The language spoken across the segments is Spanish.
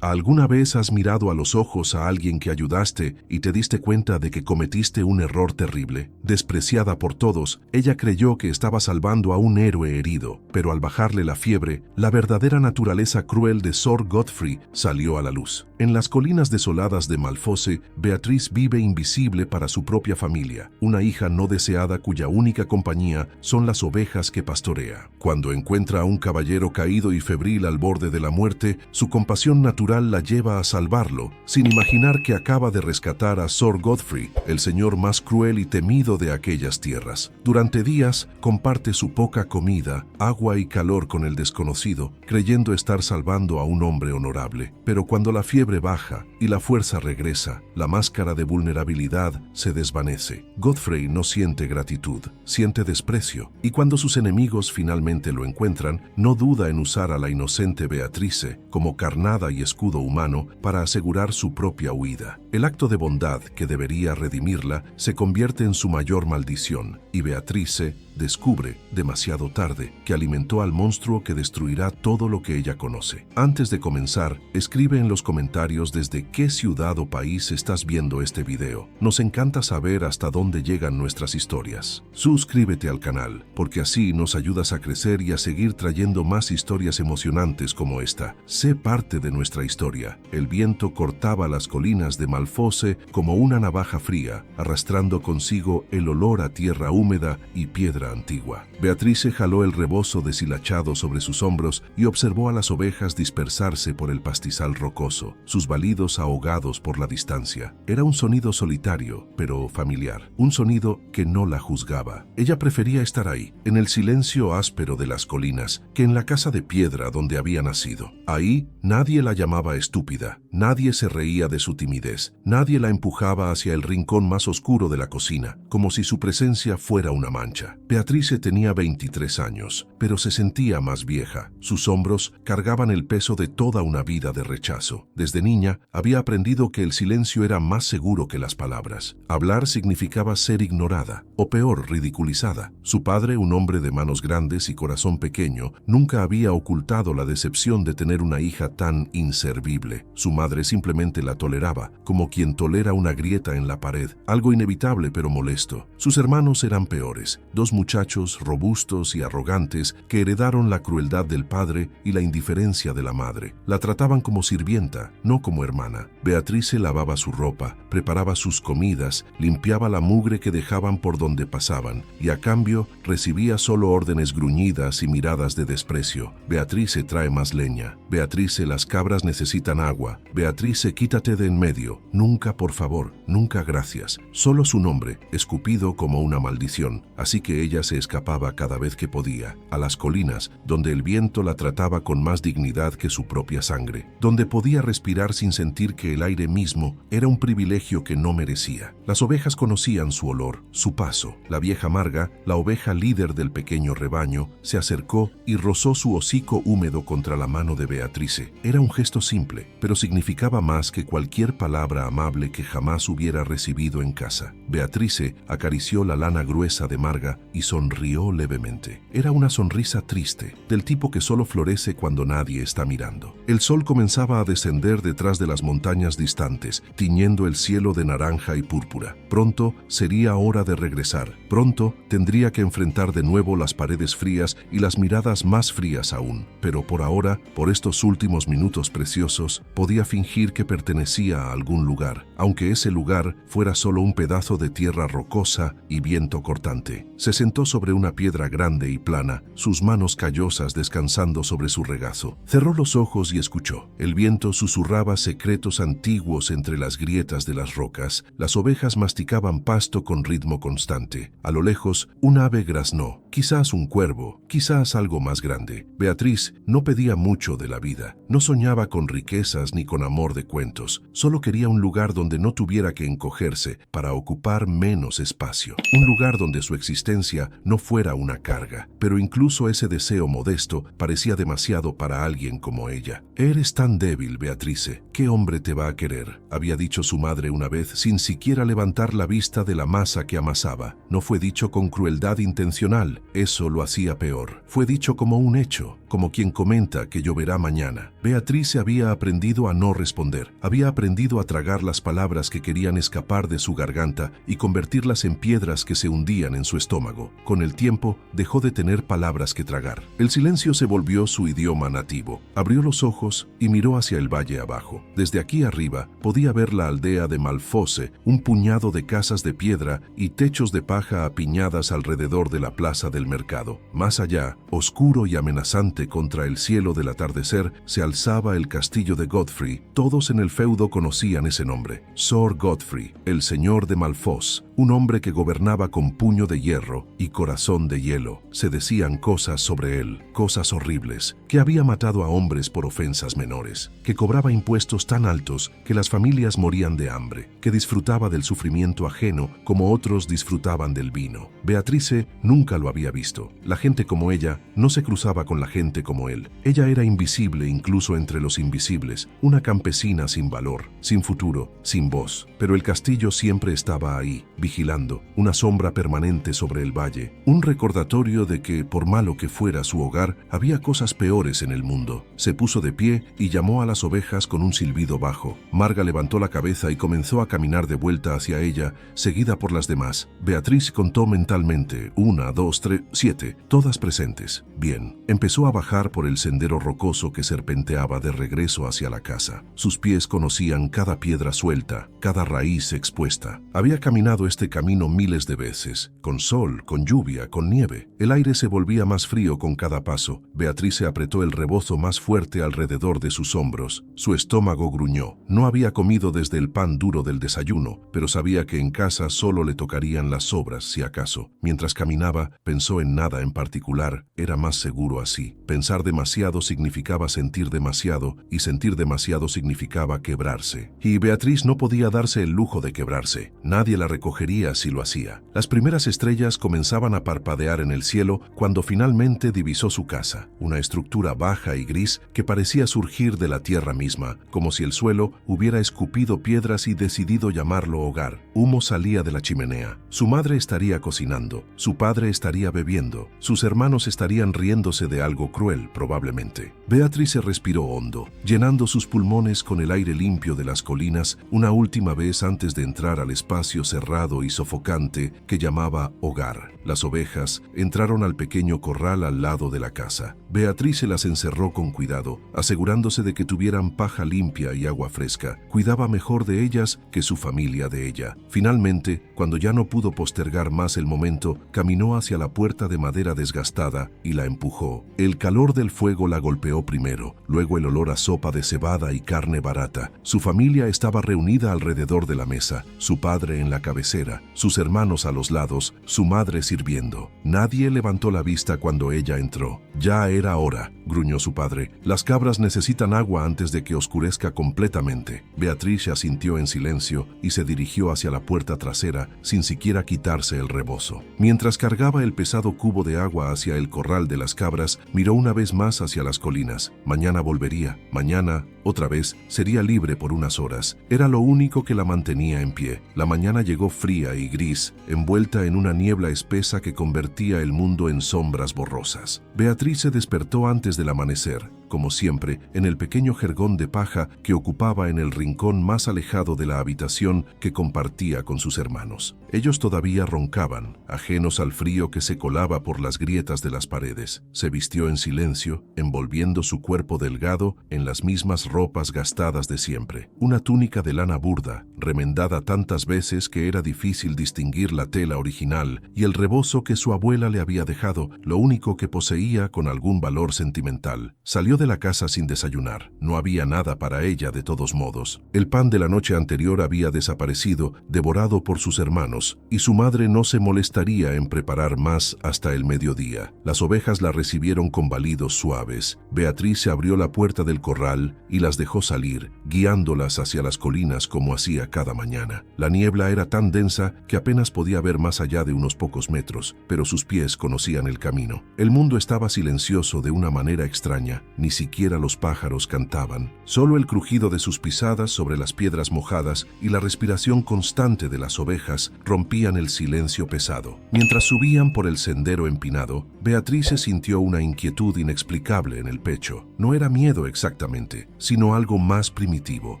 ¿Alguna vez has mirado a los ojos a alguien que ayudaste y te diste cuenta de que cometiste un error terrible? Despreciada por todos, ella creyó que estaba salvando a un héroe herido, pero al bajarle la fiebre, la verdadera naturaleza cruel de Sor Godfrey salió a la luz. En las colinas desoladas de Malfosse, Beatriz vive invisible para su propia familia, una hija no deseada cuya única compañía son las ovejas que pastorea. Cuando encuentra a un caballero caído y febril al borde de la muerte, su compasión natural la lleva a salvarlo, sin imaginar que acaba de rescatar a Sor Godfrey, el señor más cruel y temido de aquellas tierras. Durante días, comparte su poca comida, agua y calor con el desconocido, creyendo estar salvando a un hombre honorable. Pero cuando la fiebre baja y la fuerza regresa, la máscara de vulnerabilidad se desvanece. Godfrey no siente gratitud, siente desprecio, y cuando sus enemigos finalmente lo encuentran, no duda en usar a la inocente Beatrice como carnada y escudo humano para asegurar su propia huida. El acto de bondad que debería redimirla se convierte en su mayor maldición, y Beatrice descubre, demasiado tarde, que alimentó al monstruo que destruirá todo lo que ella conoce. Antes de comenzar, escribe en los comentarios desde qué ciudad o país estás viendo este video. Nos encanta saber hasta dónde llegan nuestras historias. Suscríbete al canal, porque así nos ayudas a crecer y a seguir trayendo más historias emocionantes como esta. Sé parte de nuestra historia. El viento cortaba las colinas de Malfosse como una navaja fría, arrastrando consigo el olor a tierra húmeda y piedra antigua. Beatrice jaló el rebozo deshilachado sobre sus hombros y observó a las ovejas dispersarse por el pastizal rocoso, sus balidos ahogados por la distancia. Era un sonido solitario, pero familiar, un sonido que no la juzgaba. Ella prefería estar ahí, en el silencio áspero de las colinas, que en la casa de piedra donde había nacido. Ahí nadie la llamaba estúpida, nadie se reía de su timidez, nadie la empujaba hacia el rincón más oscuro de la cocina, como si su presencia fuera una mancha. Beatrice tenía 23 años, pero se sentía más vieja. Sus hombros cargaban el peso de toda una vida de rechazo. Desde niña había aprendido que el silencio era más seguro que las palabras. Hablar significaba ser ignorada, o peor, ridiculizada. Su padre, un hombre de manos grandes y corazón pequeño, nunca había ocultado la decepción de tener una hija tan inservible. Su madre simplemente la toleraba, como quien tolera una grieta en la pared, algo inevitable pero molesto. Sus hermanos eran peores, dos muchachos robustos y arrogantes que heredaron la crueldad del padre y la indiferencia de la madre. La trataban como sirvienta, no como hermana. Beatrice lavaba su ropa, preparaba sus comidas, limpiaba la mugre que dejaban por donde pasaban, y a cambio recibía solo órdenes gruñidas y miradas de desprecio. Beatrice, trae más leña. Beatrice, las cabras necesitan agua. Beatrice, quítate de en medio. Nunca, por favor, nunca gracias. Solo su nombre, escupido como una maldición. Así que ella se escapaba cada vez que podía, a las colinas, donde el viento la trataba con más dignidad que su propia sangre, donde podía respirar sin sentir que el aire mismo era un privilegio que no merecía. Las ovejas conocían su olor, su paso. La vieja Marga, la oveja líder del pequeño rebaño, se acercó y rozó su hocico húmedo contra la mano de Beatrice. Era un gesto simple, pero significaba más que cualquier palabra amable que jamás hubiera recibido en casa. Beatrice acarició la lana gruesa de Marga y sonrió levemente. Era una sonrisa triste, del tipo que solo florece cuando nadie está mirando. El sol comenzaba a descender detrás de las montañas distantes, tiñendo el cielo de naranja y púrpura. Pronto sería hora de regresar. Pronto tendría que enfrentar de nuevo las paredes frías y las miradas más frías aún. Pero por ahora, por estos últimos minutos preciosos, podía fingir que pertenecía a algún lugar, aunque ese lugar fuera solo un pedazo de tierra rocosa y viento cortante. Se sentó sobre una piedra grande y plana, sus manos callosas descansando sobre su regazo. Cerró los ojos y escuchó. El viento susurraba secretos antiguos entre las grietas de las rocas. Las ovejas masticaban pasto con ritmo constante. A lo lejos, un ave graznó. Quizás un cuervo, quizás algo más grande. Beatriz no pedía mucho de la vida. No soñaba con riquezas ni con amor de cuentos. Solo quería un lugar donde no tuviera que encogerse para ocupar menos espacio. Un lugar donde su existencia familia no fuera una carga, pero incluso ese deseo modesto parecía demasiado para alguien como ella. «Eres tan débil, Beatrice. ¿Qué hombre te va a querer?», había dicho su madre una vez sin siquiera levantar la vista de la masa que amasaba. No fue dicho con crueldad intencional, eso lo hacía peor. Fue dicho como un hecho, como quien comenta que lloverá mañana. Beatrice había aprendido a no responder, había aprendido a tragar las palabras que querían escapar de su garganta y convertirlas en piedras que se hundían en su estómago. Con el tiempo, dejó de tener palabras que tragar. El silencio se volvió su idioma nativo. Abrió los ojos y miró hacia el valle abajo. Desde aquí arriba, podía ver la aldea de Malfosse, un puñado de casas de piedra y techos de paja apiñadas alrededor de la plaza del mercado. Más allá, oscuro y amenazante contra el cielo del atardecer, se alzaba el castillo de Godfrey. Todos en el feudo conocían ese nombre. Sir Godfrey, el señor de Malfosse, un hombre que gobernaba con puño de hierro y corazón de hielo. Se decían cosas sobre él, cosas horribles, que había matado a hombres por ofensas menores, que cobraba impuestos tan altos que las familias morían de hambre, que disfrutaba del sufrimiento ajeno como otros disfrutaban del vino. Beatrice nunca lo había visto. La gente como ella no se cruzaba con la gente como él. Ella era invisible incluso entre los invisibles, una campesina sin valor, sin futuro, sin voz. Pero el castillo siempre estaba ahí, vigilando, una sombra permanente sobre el valle, un recordatorio de que, por malo que fuera su hogar, había cosas peores en el mundo. Se puso de pie y llamó a las ovejas con un silbido bajo. Marga levantó la cabeza y comenzó a caminar de vuelta hacia ella, seguida por las demás. Beatriz contó mentalmente: 1, 2, 3, 7, todas presentes. Bien, empezó a bajar por el sendero rocoso que serpenteaba de regreso hacia la casa. Sus pies conocían cada piedra suelta, cada raíz expuesta. Había caminado este camino miles de veces, con sol, con lluvia, con nieve. El aire se volvía más frío con cada paso. Beatriz se apretó el rebozo más fuerte alrededor de sus hombros. Su estómago gruñó. No había comido desde el pan duro del desayuno, pero sabía que en casa solo le tocarían las sobras, si acaso. Mientras caminaba, pensó en nada en particular. Era más seguro así. Pensar demasiado significaba sentir demasiado, y sentir demasiado significaba quebrarse. Y Beatriz no podía darse el lujo de quebrarse. Nadie la recogería si lo hacía. Las primeras estrellas comenzaban a parpadear en el cielo cuando finalmente divisó su casa, una estructura baja y gris que parecía surgir de la tierra misma, como si el suelo hubiera escupido piedras y decidido llamarlo hogar. Humo salía de la chimenea. Su madre estaría cocinando, su padre estaría bebiendo, sus hermanos estarían riéndose de algo cruel, probablemente. Beatriz se respiró hondo, llenando sus pulmones con el aire limpio de las colinas una última vez antes de entrar al espacio cerrado y sofocante que llamaba hogar. Las ovejas entraron al pequeño corral al lado de la casa. Beatriz se las encerró con cuidado, asegurándose de que tuvieran paja limpia y agua fresca. Cuidaba mejor de ellas que su familia de ella. Finalmente, cuando ya no pudo postergar más el momento, caminó hacia la puerta de madera desgastada y la empujó. El calor del fuego la golpeó primero, luego el olor a sopa de cebada y carne barata. Su familia estaba reunida alrededor de la mesa, su padre en la cabecera, sus hermanos a los lados, su madre sirviendo. Nadie levantó la vista cuando ella entró. «Ya era hora», gruñó su padre. «Las cabras necesitan agua antes de que oscurezca completamente». Beatriz asintió en silencio y se dirigió hacia la puerta trasera sin siquiera quitarse el rebozo. Mientras cargaba el pesado cubo de agua hacia el corral de las cabras, miró una vez más hacia las colinas. Mañana volvería. Mañana, otra vez, sería libre por unas horas. Era lo único que la mantenía en pie. La mañana llegó fría y gris, envuelta en una niebla espesa que convertía el mundo en sombras borrosas. Beatriz se despertó antes del amanecer, como siempre, en el pequeño jergón de paja que ocupaba en el rincón más alejado de la habitación que compartía con sus hermanos. Ellos todavía roncaban, ajenos al frío que se colaba por las grietas de las paredes. Se vistió en silencio, envolviendo su cuerpo delgado en las mismas ropas gastadas de siempre. Una túnica de lana burda, remendada tantas veces que era difícil distinguir la tela original, y el rebozo que su abuela le había dejado, lo único que poseía con algún valor sentimental. Salió de la casa sin desayunar. No había nada para ella de todos modos. El pan de la noche anterior había desaparecido, devorado por sus hermanos, y su madre no se molestaría en preparar más hasta el mediodía. Las ovejas la recibieron con balidos suaves. Beatriz se abrió la puerta del corral y las dejó salir, guiándolas hacia las colinas como hacía cada mañana. La niebla era tan densa que apenas podía ver más allá de unos pocos metros, pero sus pies conocían el camino. El mundo estaba silencioso de una manera extraña, ni siquiera los pájaros cantaban. Solo el crujido de sus pisadas sobre las piedras mojadas y la respiración constante de las ovejas rompían el silencio pesado. Mientras subían por el sendero empinado, Beatriz sintió una inquietud inexplicable en el pecho. No era miedo exactamente, sino algo más primitivo,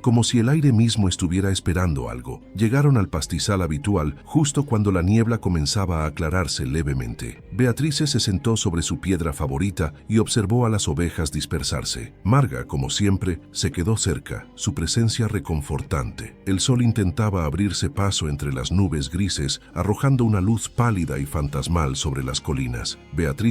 como si el aire mismo estuviera esperando algo. Llegaron al pastizal habitual justo cuando la niebla comenzaba a aclararse levemente. Beatriz se sentó sobre su piedra favorita y observó a las ovejas dispersarse. Marga, como siempre, se quedó cerca, su presencia reconfortante. El sol intentaba abrirse paso entre las nubes grises, arrojando una luz pálida y fantasmal sobre las colinas. Beatriz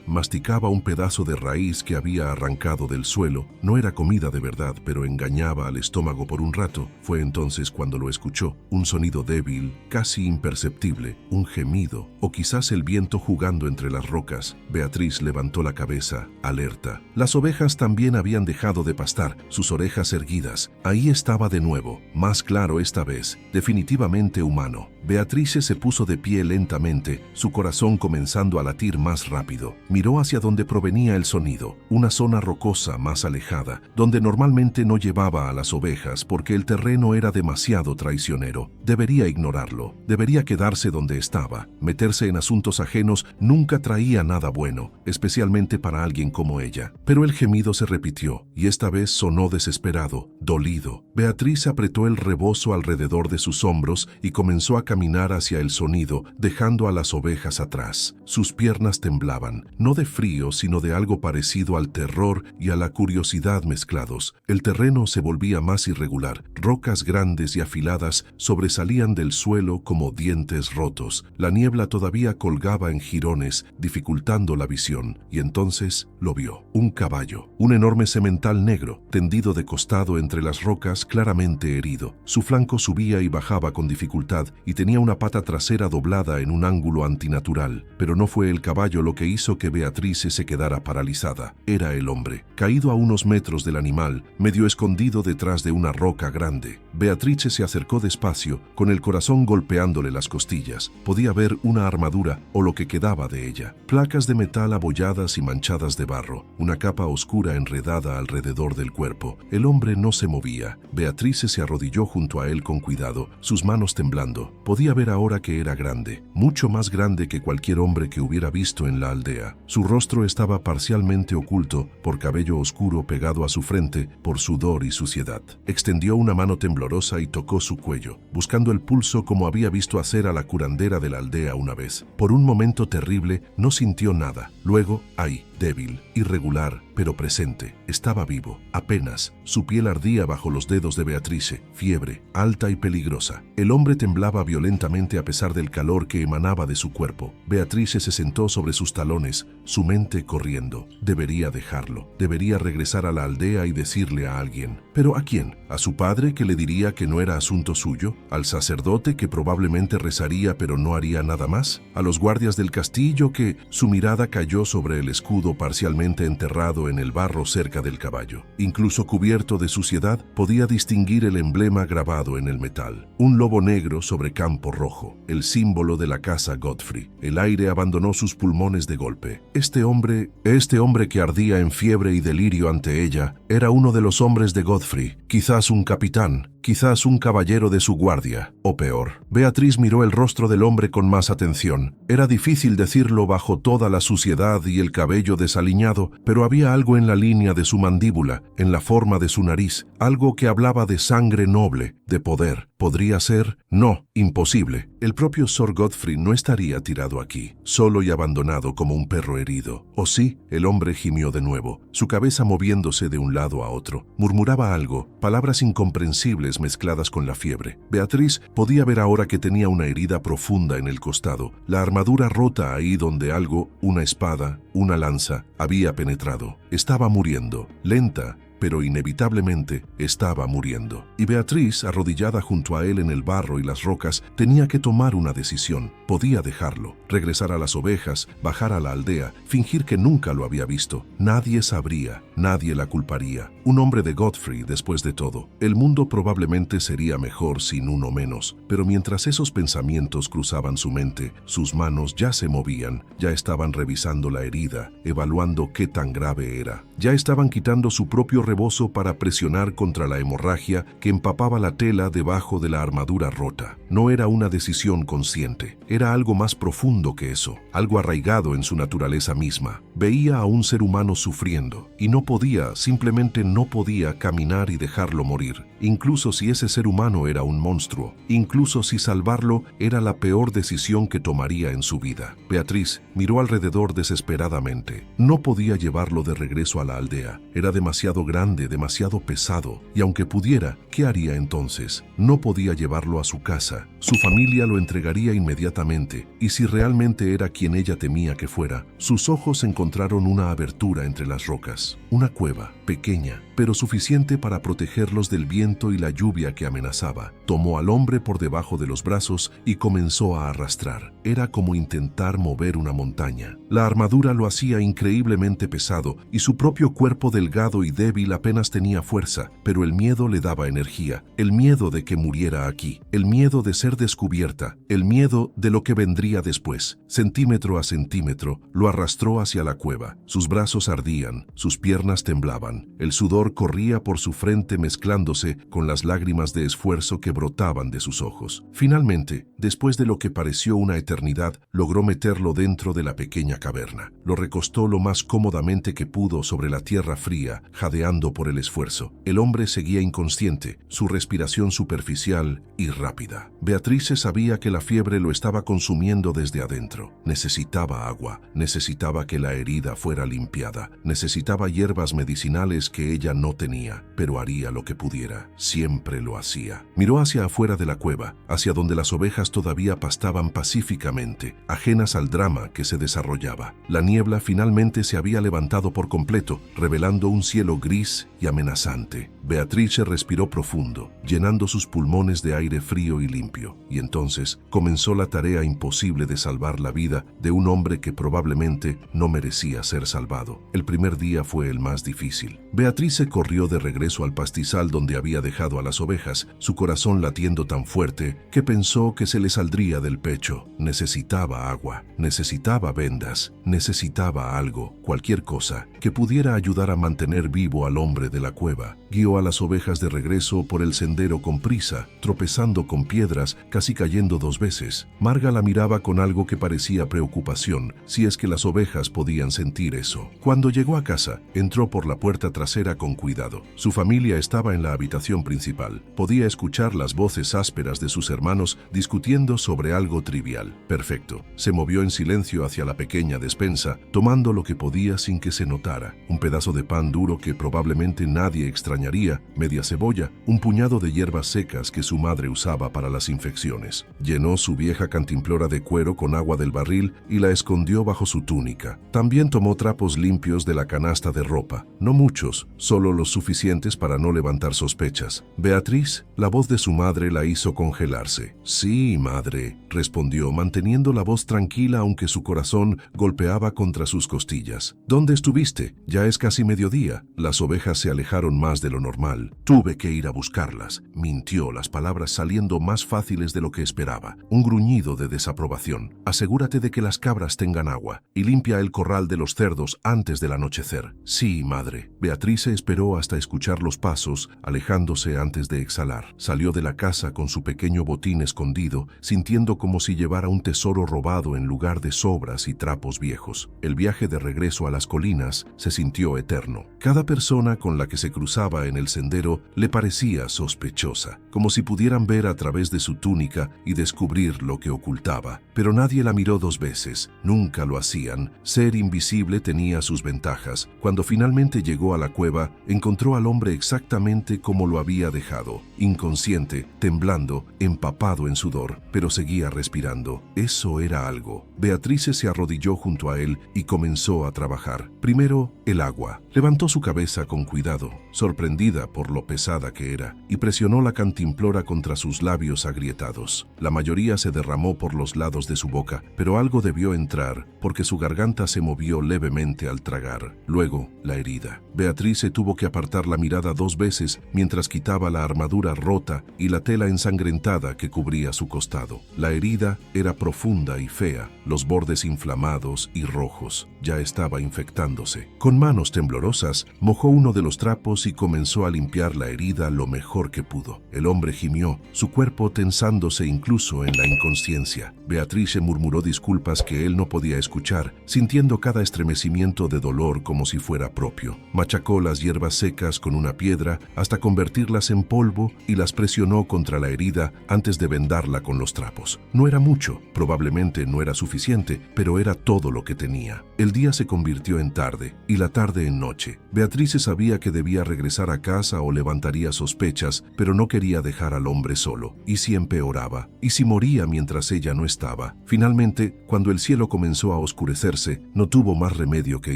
masticaba un pedazo de raíz que había arrancado del suelo. No era comida de verdad, pero engañaba al estómago por un rato. Fue entonces cuando lo escuchó, un sonido débil, casi imperceptible, un gemido, o quizás el viento jugando entre las rocas. Beatriz levantó la cabeza, alerta. Las ovejas también habían dejado de pastar, sus orejas erguidas. Ahí estaba de nuevo, más claro esta vez, definitivamente humano. Beatriz se puso de pie lentamente, su corazón comenzando a latir más rápido. Miró hacia donde provenía el sonido, una zona rocosa más alejada, donde normalmente no llevaba a las ovejas porque el terreno era demasiado traicionero. Debería ignorarlo, debería quedarse donde estaba. Meterse en asuntos ajenos nunca traía nada bueno, especialmente para alguien como ella. Pero el gemido se repitió, y esta vez sonó desesperado, dolido. Beatriz apretó el rebozo alrededor de sus hombros y comenzó a caminar hacia el sonido, dejando a las ovejas atrás. Sus piernas temblaban, no de frío, sino de algo parecido al terror y a la curiosidad mezclados. El terreno se volvía más irregular. Rocas grandes y afiladas sobresalían del suelo como dientes rotos. La niebla todavía colgaba en jirones, dificultando la visión, y entonces lo vio. Un caballo, un enorme semental negro, tendido de costado entre las rocas, claramente herido. Su flanco subía y bajaba con dificultad y tenía una pata trasera doblada en un ángulo antinatural. Pero no fue el caballo lo que hizo que Beatriz se quedara paralizada. Era el hombre, caído a unos metros del animal, medio escondido detrás de una roca grande. Beatriz se acercó despacio, con el corazón golpeándole las costillas. Podía ver una armadura, o lo que quedaba de ella. Placas de metal abolladas y manchadas de barro, una capa oscura enredada alrededor del cuerpo. El hombre no se movía. Beatriz se arrodilló junto a él con cuidado, sus manos temblando. Podía ver ahora que era grande, mucho más grande que cualquier hombre que hubiera visto en la aldea. Su rostro estaba parcialmente oculto por cabello oscuro pegado a su frente por sudor y suciedad. Extendió una mano temblorosa y tocó su cuello, buscando el pulso como había visto hacer a la curandera de la aldea una vez. Por un momento terrible no sintió nada. Luego, ahí, débil, irregular, pero presente, estaba vivo. Apenas, su piel ardía bajo los dedos de Beatriz, fiebre, alta y peligrosa. El hombre temblaba violentamente a pesar del calor que emanaba de su cuerpo. Beatriz se sentó sobre sus talones, su mente corriendo. Debería dejarlo, debería regresar a la aldea y decirle a alguien. ¿Pero a quién? ¿A su padre, que le diría que no era asunto suyo? ¿Al sacerdote, que probablemente rezaría pero no haría nada más? ¿A los guardias del castillo, que su mirada cayó sobre el escudo parcialmente enterrado en el barro cerca del caballo? Incluso cubierto de suciedad, podía distinguir el emblema grabado en el metal. Un lobo negro sobre campo rojo, el símbolo de la casa Godfrey. El aire abandonó sus pulmones de golpe. Este hombre que ardía en fiebre y delirio ante ella, era uno de los hombres de Godfrey, quizás un capitán, quizás un caballero de su guardia, o peor. Beatriz miró el rostro del hombre con más atención. Era difícil decirlo bajo toda la suciedad y el cabello desaliñado, pero había algo en la línea de su mandíbula, en la forma de su nariz, algo que hablaba de sangre noble, de poder. ¿Podría ser? No, imposible. El propio Sir Godfrey no estaría tirado aquí, solo y abandonado como un perro herido. ¿O sí? El hombre gimió de nuevo, su cabeza moviéndose de un lado a otro. Murmuraba algo, palabras incomprensibles mezcladas con la fiebre. Beatriz podía ver ahora que tenía una herida profunda en el costado, la armadura rota ahí donde algo, una espada, una lanza, esperanza había penetrado. Estaba muriendo, lenta, pero inevitablemente estaba muriendo. Y Beatriz, arrodillada junto a él en el barro y las rocas, tenía que tomar una decisión. Podía dejarlo, regresar a las ovejas, bajar a la aldea, fingir que nunca lo había visto. Nadie sabría, nadie la culparía. Un hombre de Godfrey, después de todo. El mundo probablemente sería mejor sin uno menos. Pero mientras esos pensamientos cruzaban su mente, sus manos ya se movían, ya estaban revisando la herida, evaluando qué tan grave era. Ya estaban quitando su propio rebozo para presionar contra la hemorragia que empapaba la tela debajo de la armadura rota. No era una decisión consciente, era algo más profundo que eso, algo arraigado en su naturaleza misma. Veía a un ser humano sufriendo y no podía, simplemente no podía caminar y dejarlo morir, incluso si ese ser humano era un monstruo, incluso si salvarlo era la peor decisión que tomaría en su vida. Beatriz miró alrededor desesperadamente. No podía llevarlo de regreso a la aldea, era demasiado grande, demasiado pesado, y aunque pudiera, ¿qué haría entonces? No podía llevarlo a su casa. Su familia lo entregaría inmediatamente, y si realmente era quien ella temía que fuera, sus ojos encontraron una abertura entre las rocas, una cueva, pequeña, pero suficiente para protegerlos del viento y la lluvia que amenazaba. Tomó al hombre por debajo de los brazos y comenzó a arrastrar. Era como intentar mover una montaña. La armadura lo hacía increíblemente pesado y su propio cuerpo delgado y débil apenas tenía fuerza, pero el miedo le daba energía, el miedo de que muriera aquí, el miedo de ser descubierta, el miedo de lo que vendría después. Centímetro a centímetro, lo arrastró hacia la cueva. Sus brazos ardían, sus piernas temblaban, el sudor corría por su frente mezclándose con las lágrimas de esfuerzo que brotaban de sus ojos. Finalmente, después de lo que pareció una eternidad, logró meterlo dentro de la pequeña caverna. Lo recostó lo más cómodamente que pudo sobre la tierra fría, jadeando por el esfuerzo. El hombre seguía inconsciente, su respiración superficial y rápida. Beatriz sabía que la fiebre lo estaba consumiendo desde adentro. Necesitaba agua, necesitaba que la herida fuera limpiada, necesitaba hierbas medicinales que ella no tenía, pero haría lo que pudiera. Siempre lo hacía. Miró hacia afuera de la cueva, hacia donde las ovejas todavía pastaban pacíficamente, ajenas al drama que se desarrollaba. La niebla finalmente se había levantado por completo, revelando un cielo gris y amenazante. Beatriz respiró profundo, llenando sus pulmones de aire frío y limpio, y entonces comenzó la tarea imposible de salvar la vida de un hombre que probablemente no merecía ser salvado. El primer día fue el más difícil. Beatriz corrió de regreso al pastizal donde había dejado a las ovejas, su corazón latiendo tan fuerte que pensó que se le saldría del pecho. Necesitaba agua, necesitaba vendas, necesitaba algo, cualquier cosa, que pudiera ayudar a mantener vivo al hombre de la cueva. Guió a las ovejas de regreso por el sendero con prisa, tropezando con piedras, casi cayendo 2 veces. Marga la miraba con algo que parecía preocupación, si es que las ovejas podían sentir eso. Cuando llegó a casa, entró por la puerta trasera con cuidado. Su familia estaba en la habitación principal. Podía escuchar las voces ásperas de sus hermanos discutiendo sobre algo trivial. Perfecto. Se movió en silencio hacia la pequeña despensa, tomando lo que podía sin que se notara. Un pedazo de pan duro que probablemente nadie extrañaría, media cebolla, un puñado de hierbas secas que su madre usaba para las infecciones. Llenó su vieja cantimplora de cuero con agua del barril y la escondió bajo su túnica. También tomó trapos limpios de la canasta de ropa. No muchos, solo los suficientes para no levantar sospechas. Beatriz, la voz de su madre la hizo congelarse. Sí, madre, respondió, manteniendo la voz tranquila aunque su corazón golpeaba contra sus costillas. ¿Dónde estuviste? Ya es casi mediodía. Las ovejas se alejaron más de lo normal. Tuve que ir a buscarlas. Mintió, las palabras saliendo más fáciles de lo que esperaba. Un gruñido de desaprobación. Asegúrate de que las cabras tengan agua y limpia el corral de los cerdos antes del anochecer. Sí, madre. Beatriz esperó hasta escuchar los pasos, alejándose antes de exhalar. Salió de la casa con su pequeño botín escondido, sintiendo como si llevara un tesoro robado en lugar de sobras y trapos viejos. El viaje de regreso a las colinas se sintió eterno. Cada persona con la que se cruzaba en el sendero le parecía sospechosa, como si pudieran ver a través de su túnica y descubrir lo que ocultaba. Pero nadie la miró 2 veces, nunca lo hacían. Ser invisible tenía sus ventajas. Cuando finalmente llegó a la cueva, encontró al hombre exactamente como lo había dejado, inconsciente, temblando, empapado en sudor, pero seguía respirando. Eso era algo. Beatrice se arrodilló junto a él y comenzó a trabajar. Primero, el agua. Levantó su cabeza con cuidado, sorprendida por lo pesada que era, y presionó la cantimplora contra sus labios agrietados. La mayoría se derramó por los lados de su boca, pero algo debió entrar, porque su garganta se movió levemente al tragar. Luego, la herida. Beatrice tuvo que apartar la mirada 2 veces mientras quitaba la armadura rota y la tela ensangrentada que cubría su costado. La herida era profunda y fea, los bordes inflamados y rojos. Ya estaba infectándose. Con manos temblorosas, mojó uno de los trapos y comenzó a limpiar la herida lo mejor que pudo. El hombre gimió, su cuerpo tensándose incluso en la inconsciencia. Beatrice murmuró disculpas que él no podía escuchar, sintiendo cada estremecimiento de dolor como si fuera propio. Machacó las hierbas secas con una piedra hasta convertirlas en polvo y las presionó contra la herida antes de vendarla con los trapos. No era mucho, probablemente no era suficiente, pero era todo lo que tenía. El día se convirtió en tarde y la tarde en noche. Beatrice sabía que debía regresar a casa o levantaría sospechas, pero no quería dejar al hombre solo. ¿Y si empeoraba? ¿Y si moría mientras ella no estaba? Finalmente, cuando el cielo comenzó a oscurecerse, no tuvo más remedio que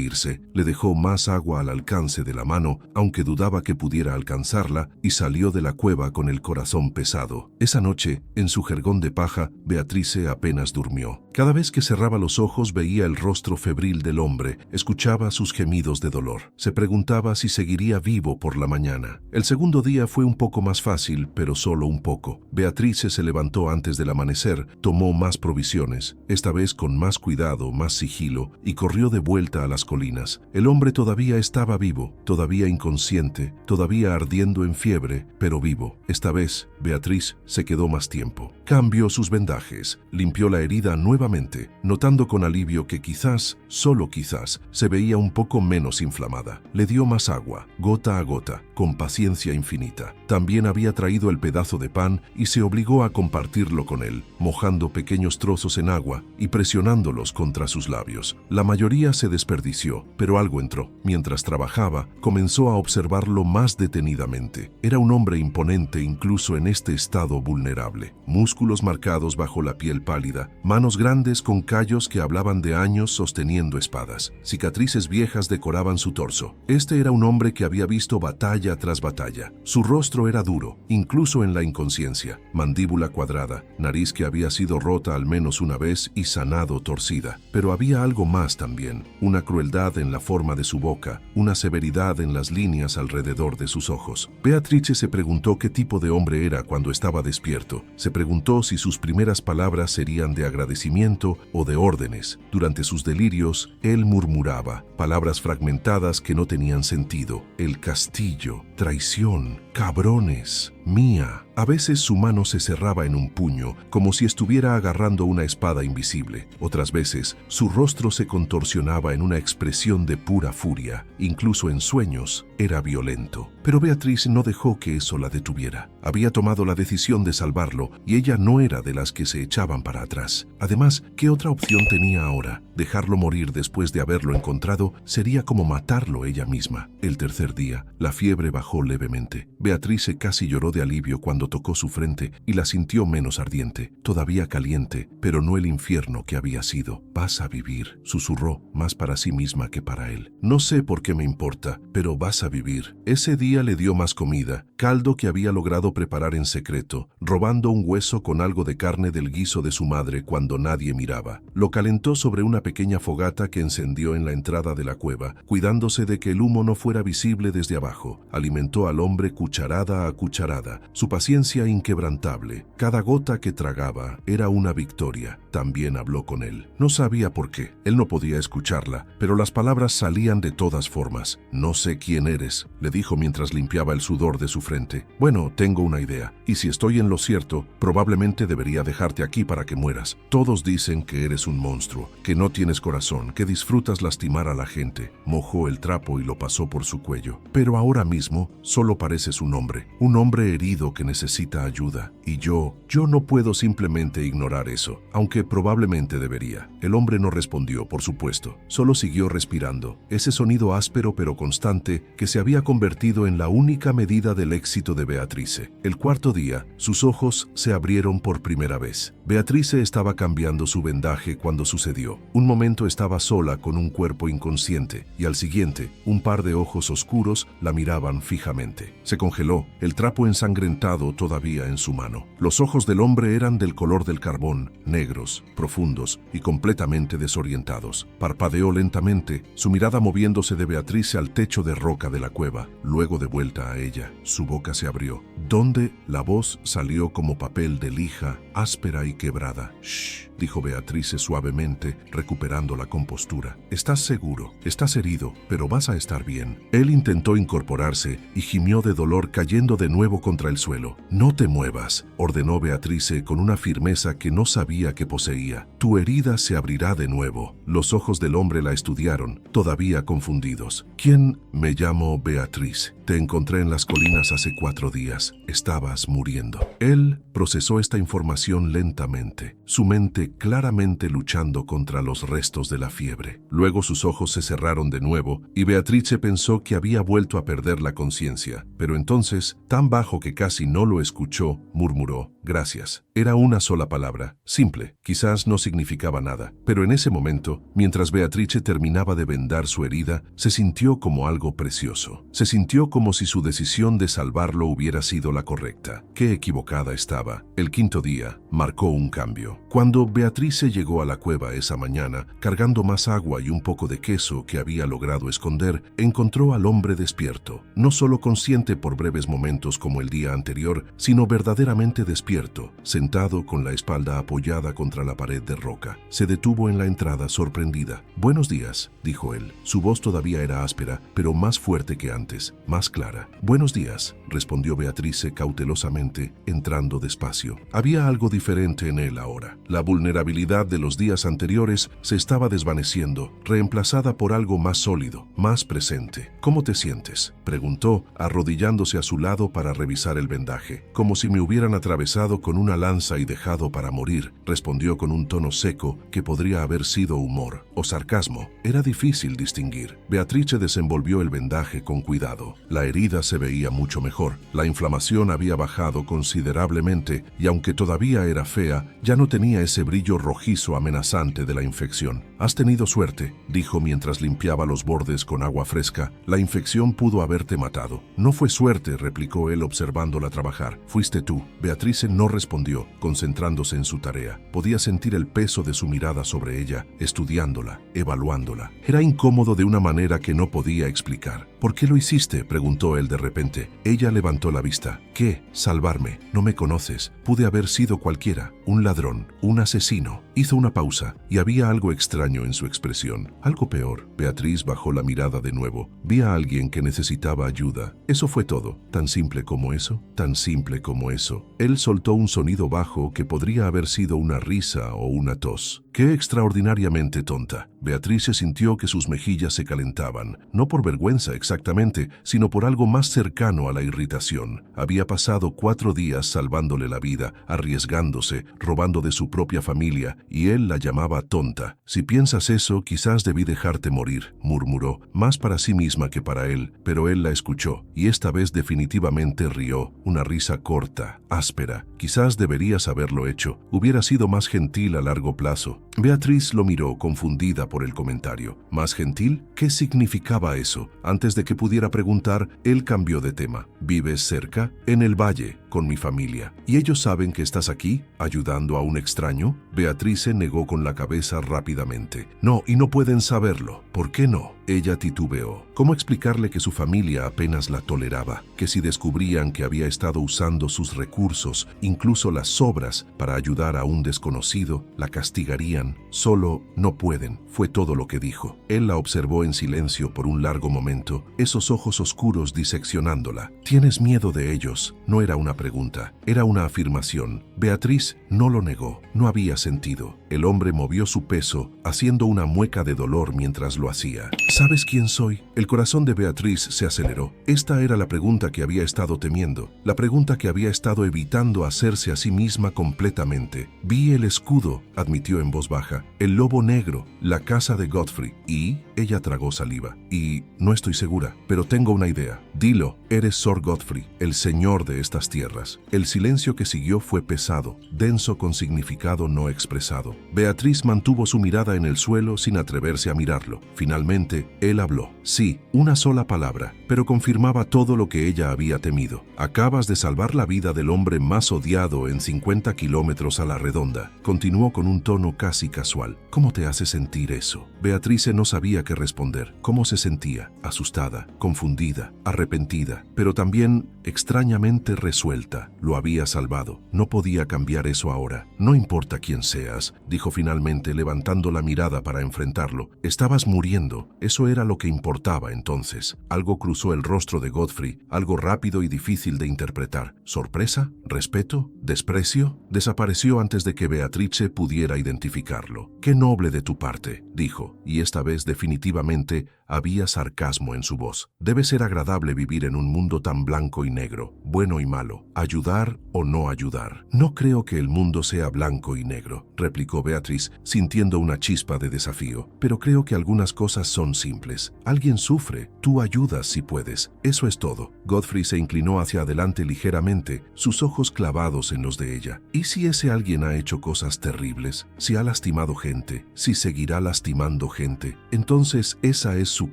irse. Le dejó más agua al alcance de la mano, aunque dudaba que pudiera alcanzarla, y salió de la cueva con el corazón pesado. Esa noche, en su jergón de paja, Beatrice apenas durmió. Cada vez que cerraba los ojos veía el rostro febril del hombre, escuchaba sus gemidos de dolor. Se preguntaba si seguiría vivo por la mañana. El segundo día fue un poco más fácil, pero solo un poco. Beatrice se levantó antes del amanecer, tomó más provisiones, esta vez con más cuidado, más sigilo, y corrió de vuelta a las colinas. El hombre todavía estaba vivo, todavía inconsciente, todavía ardiendo en fiebre, pero vivo. Esta vez, Beatriz se quedó más tiempo. Cambió sus vendajes, limpió la herida nuevamente, notando con alivio que quizás, solo quizás, se veía un poco menos inflamada. Le dio más agua, gota a gota, con paciencia infinita. También había traído el pedazo de pan y se obligó a compartirlo con él, mojando pequeños trozos en agua y presionándolos contra sus labios. La mayoría se desperdició, pero algo entró. Mientras trabajaba, comenzó a observarlo más detenidamente. Era un hombre imponente incluso en este estado vulnerable. Músculos marcados bajo la piel pálida, manos grandes con callos que hablaban de años sosteniendo espadas. Cicatrices viejas decoraban su torso. Este era un hombre que había visto batalla tras batalla. Su rostro era duro, incluso en la inconsciencia. Mandíbula cuadrada, nariz que había sido rota al menos una vez y sanado torcida. Pero había algo más también, una crueldad en la forma de su boca, una severidad en las líneas alrededor de sus ojos. Beatrice se preguntó qué tipo de hombre era cuando estaba despierto. Se preguntó si sus primeras palabras serían de agradecimiento o de órdenes. Durante sus delirios, él murmuraba, palabras fragmentadas que no tenían sentido. El castillo, traición, cabrones, mía. A veces su mano se cerraba en un puño, como si estuviera agarrando una espada invisible. Otras veces, su rostro se contorsionaba en una expresión de pura furia. Incluso en sueños, era violento. Pero Beatriz no dejó que eso la detuviera. Había tomado la decisión de salvarlo y ella no era de las que se echaban para atrás. Además, ¿qué otra opción tenía ahora? Dejarlo morir después de haberlo encontrado sería como matarlo ella misma. El tercer día, la fiebre bajó levemente. Beatriz casi lloró de alivio cuando tocó su frente y la sintió menos ardiente, todavía caliente, pero no el infierno que había sido. «Vas a vivir», susurró, más para sí misma que para él. «No sé por qué me importa, pero vas a vivir». Ese día le dio más comida, caldo que había logrado preparar en secreto, robando un hueso con algo de carne del guiso de su madre cuando nadie miraba. Lo calentó sobre una pequeña fogata que encendió en la entrada de la cueva, cuidándose de que el humo no fuera visible desde abajo. Alimentó al hombre cucharada a cucharada, su paciencia inquebrantable. Cada gota que tragaba era una victoria. También habló con él. No sabía por qué. Él no podía escucharla, pero las palabras salían de todas formas. «No sé quién eres», le dijo mientras limpiaba el sudor de su frente. «Bueno, tengo una idea. Y si estoy en lo cierto, probablemente debería dejarte aquí para que mueras. Todos dicen que eres un monstruo, que no tienes corazón, que disfrutas lastimar a la gente». Mojó el trapo y lo pasó por su cuello. «Pero ahora mismo solo pareces un hombre herido que necesita ayuda. Y yo no puedo simplemente ignorar eso, aunque probablemente debería. El hombre no respondió, por supuesto, solo siguió respirando, ese sonido áspero pero constante que se había convertido en la única medida del éxito de Beatrice. El cuarto día, sus ojos se abrieron por primera vez. Beatrice estaba cambiando su vendaje cuando sucedió. Un momento estaba sola con un cuerpo inconsciente y al siguiente, un par de ojos oscuros la miraban fijamente. Se congeló, el trapo ensangrentado todavía en su mano. Los ojos del hombre eran del color del carbón, negros, profundos y completamente desorientados. Parpadeó lentamente, su mirada moviéndose de Beatrice al techo de roca de la cueva, luego de vuelta a ella. Su boca se abrió, donde la voz salió como papel de lija, áspera y quebrada. «Shh», dijo Beatrice suavemente, recuperando la compostura. «Estás seguro, estás herido, pero vas a estar bien». Él intentó incorporarse y gimió de dolor cayendo de nuevo contra el suelo. «No te muevas», ordenó Beatrice con una firmeza que no sabía que poseía. «Tu herida se abrirá de nuevo». Los ojos del hombre la estudiaron, todavía confundidos. «¿Quién?» «Me llamo Beatrice. Te encontré en las colinas hace 4 días. Estabas muriendo». Él procesó esta información lentamente, su mente claramente luchando contra los restos de la fiebre. Luego sus ojos se cerraron de nuevo y Beatrice pensó que había vuelto a perder la conciencia. Pero entonces, tan bajo que casi no lo escuchó, murmuró: «Gracias». Era una sola palabra, simple, quizás no significaba nada, pero en ese momento, mientras Beatrice terminaba de vendar su herida, se sintió como algo precioso. Se sintió como si su decisión de salvarlo hubiera sido la correcta. Qué equivocada estaba. El quinto día marcó un cambio. Cuando Beatrice llegó a la cueva esa mañana, cargando más agua y un poco de queso que había logrado esconder, encontró al hombre despierto, no solo consciente por breves momentos como el día anterior, sino verdaderamente despierto, sentado con la espalda apoyada contra la pared de roca. Se detuvo en la entrada sorprendida. «Buenos días», dijo él. Su voz todavía era áspera, pero más fuerte que antes, más clara. «Buenos días», respondió Beatrice cautelosamente, entrando despacio. Había algo diferente en él ahora. La vulnerabilidad de los días anteriores se estaba desvaneciendo, reemplazada por algo más sólido, más presente. «¿Cómo te sientes?», preguntó, arrodillándose a su lado para revisar el vendaje. «Como si me hubieran atravesado con una lanza y dejado para morir», respondió con un tono seco que podría haber sido humor o sarcasmo. Era difícil distinguir. Beatrice desenvolvió el vendaje con cuidado. La herida se veía mucho mejor. La inflamación había bajado considerablemente y aunque todavía era fea, ya no tenía ese brillo rojizo amenazante de la infección. «Has tenido suerte», dijo mientras limpiaba los bordes con agua fresca. «La infección pudo haberte matado». «No fue suerte», replicó él observándola trabajar. «Fuiste tú». Beatrice no respondió, concentrándose en su tarea. Podía sentir el peso de su mirada sobre ella, estudiándola, evaluándola. Era incómodo de una manera que no podía explicar. «¿Por qué lo hiciste?», preguntó él de repente. Ella levantó la vista. «¿Qué? Salvarme. No me conoces. Pude haber sido cualquiera. Un ladrón. Un asesino». Hizo una pausa y había algo extraño en su expresión. Algo peor. Beatriz bajó la mirada de nuevo. Vi a alguien que necesitaba ayuda. Eso fue todo. Tan simple como eso. Tan simple como eso. Él soltó un sonido bajo que podría haber sido una risa o una tos. «Qué extraordinariamente tonta». Beatrice sintió que sus mejillas se calentaban, no por vergüenza exactamente, sino por algo más cercano a la irritación. Había pasado 4 días salvándole la vida, arriesgándose, robando de su propia familia, y él la llamaba tonta. «Si piensas eso, quizás debí dejarte morir», murmuró, más para sí misma que para él, pero él la escuchó, y esta vez definitivamente rió, una risa corta, áspera. «Quizás deberías haberlo hecho. Hubiera sido más gentil a largo plazo». Beatriz lo miró, confundida por el comentario. ¿Más gentil? ¿Qué significaba eso? Antes de que pudiera preguntar, él cambió de tema. ¿Vives cerca? «En el valle, con mi familia». «¿Y ellos saben que estás aquí, ayudando a un extraño?». Beatrice negó con la cabeza rápidamente. «No, y no pueden saberlo». «¿Por qué no?». Ella titubeó. ¿Cómo explicarle que su familia apenas la toleraba? Que si descubrían que había estado usando sus recursos, incluso las sobras, para ayudar a un desconocido, la castigarían. Solo no pueden, fue todo lo que dijo. Él la observó en silencio por un largo momento, esos ojos oscuros diseccionándola. «¿Tienes miedo de ellos?». No era una pregunta, era una afirmación. Beatriz no lo negó, no había sentido. El hombre movió su peso, haciendo una mueca de dolor mientras lo hacía. ¿Sabes quién soy? El corazón de Beatriz se aceleró. Esta era la pregunta que había estado temiendo, la pregunta que había estado evitando hacerse a sí misma completamente. Vi el escudo, admitió en voz baja, el lobo negro, la casa de Godfrey. Y ella tragó saliva. Y no estoy segura, pero tengo una idea. Dilo, eres Sir Godfrey, el señor de estas tierras. El silencio que siguió fue pesado, denso con significado no expresado. Beatriz mantuvo su mirada en el suelo sin atreverse a mirarlo. Finalmente, él habló. Sí, una sola palabra, pero confirmaba todo lo que ella había temido. Acabas de salvar la vida del hombre más odiado en 50 kilómetros a la redonda. Continuó con un tono casi casual. ¿Cómo te hace sentir eso? Beatriz no sabía qué responder. ¿Cómo se sentía? Asustada, confundida, arrepentida, pero también extrañamente resuelta. Lo había salvado. No podía cambiar eso ahora. No importa quién seas, dijo finalmente, levantando la mirada para enfrentarlo. Estabas muriendo. Eso era lo que importaba entonces. Algo cruzó el rostro de Godfrey, algo rápido y difícil de interpretar. ¿Sorpresa? ¿Respeto? ¿Desprecio? Desapareció antes de que Beatrice pudiera identificarlo. Qué noble de tu parte, dijo, y esta vez definitivamente había sarcasmo en su voz. Debe ser agradable vivir en un mundo tan blanco y negro, bueno y malo, ayudar o no ayudar. No creo que el mundo sea blanco y negro, replicó Beatriz, sintiendo una chispa de desafío, pero creo que algunas cosas son simples. Alguien sufre, tú ayudas si puedes. Eso es todo. Godfrey se inclinó hacia adelante ligeramente, sus ojos clavados en los de ella. ¿Y si ese alguien ha hecho cosas terribles? Si ha lastimado gente, si seguirá lastimando gente, entonces esa es su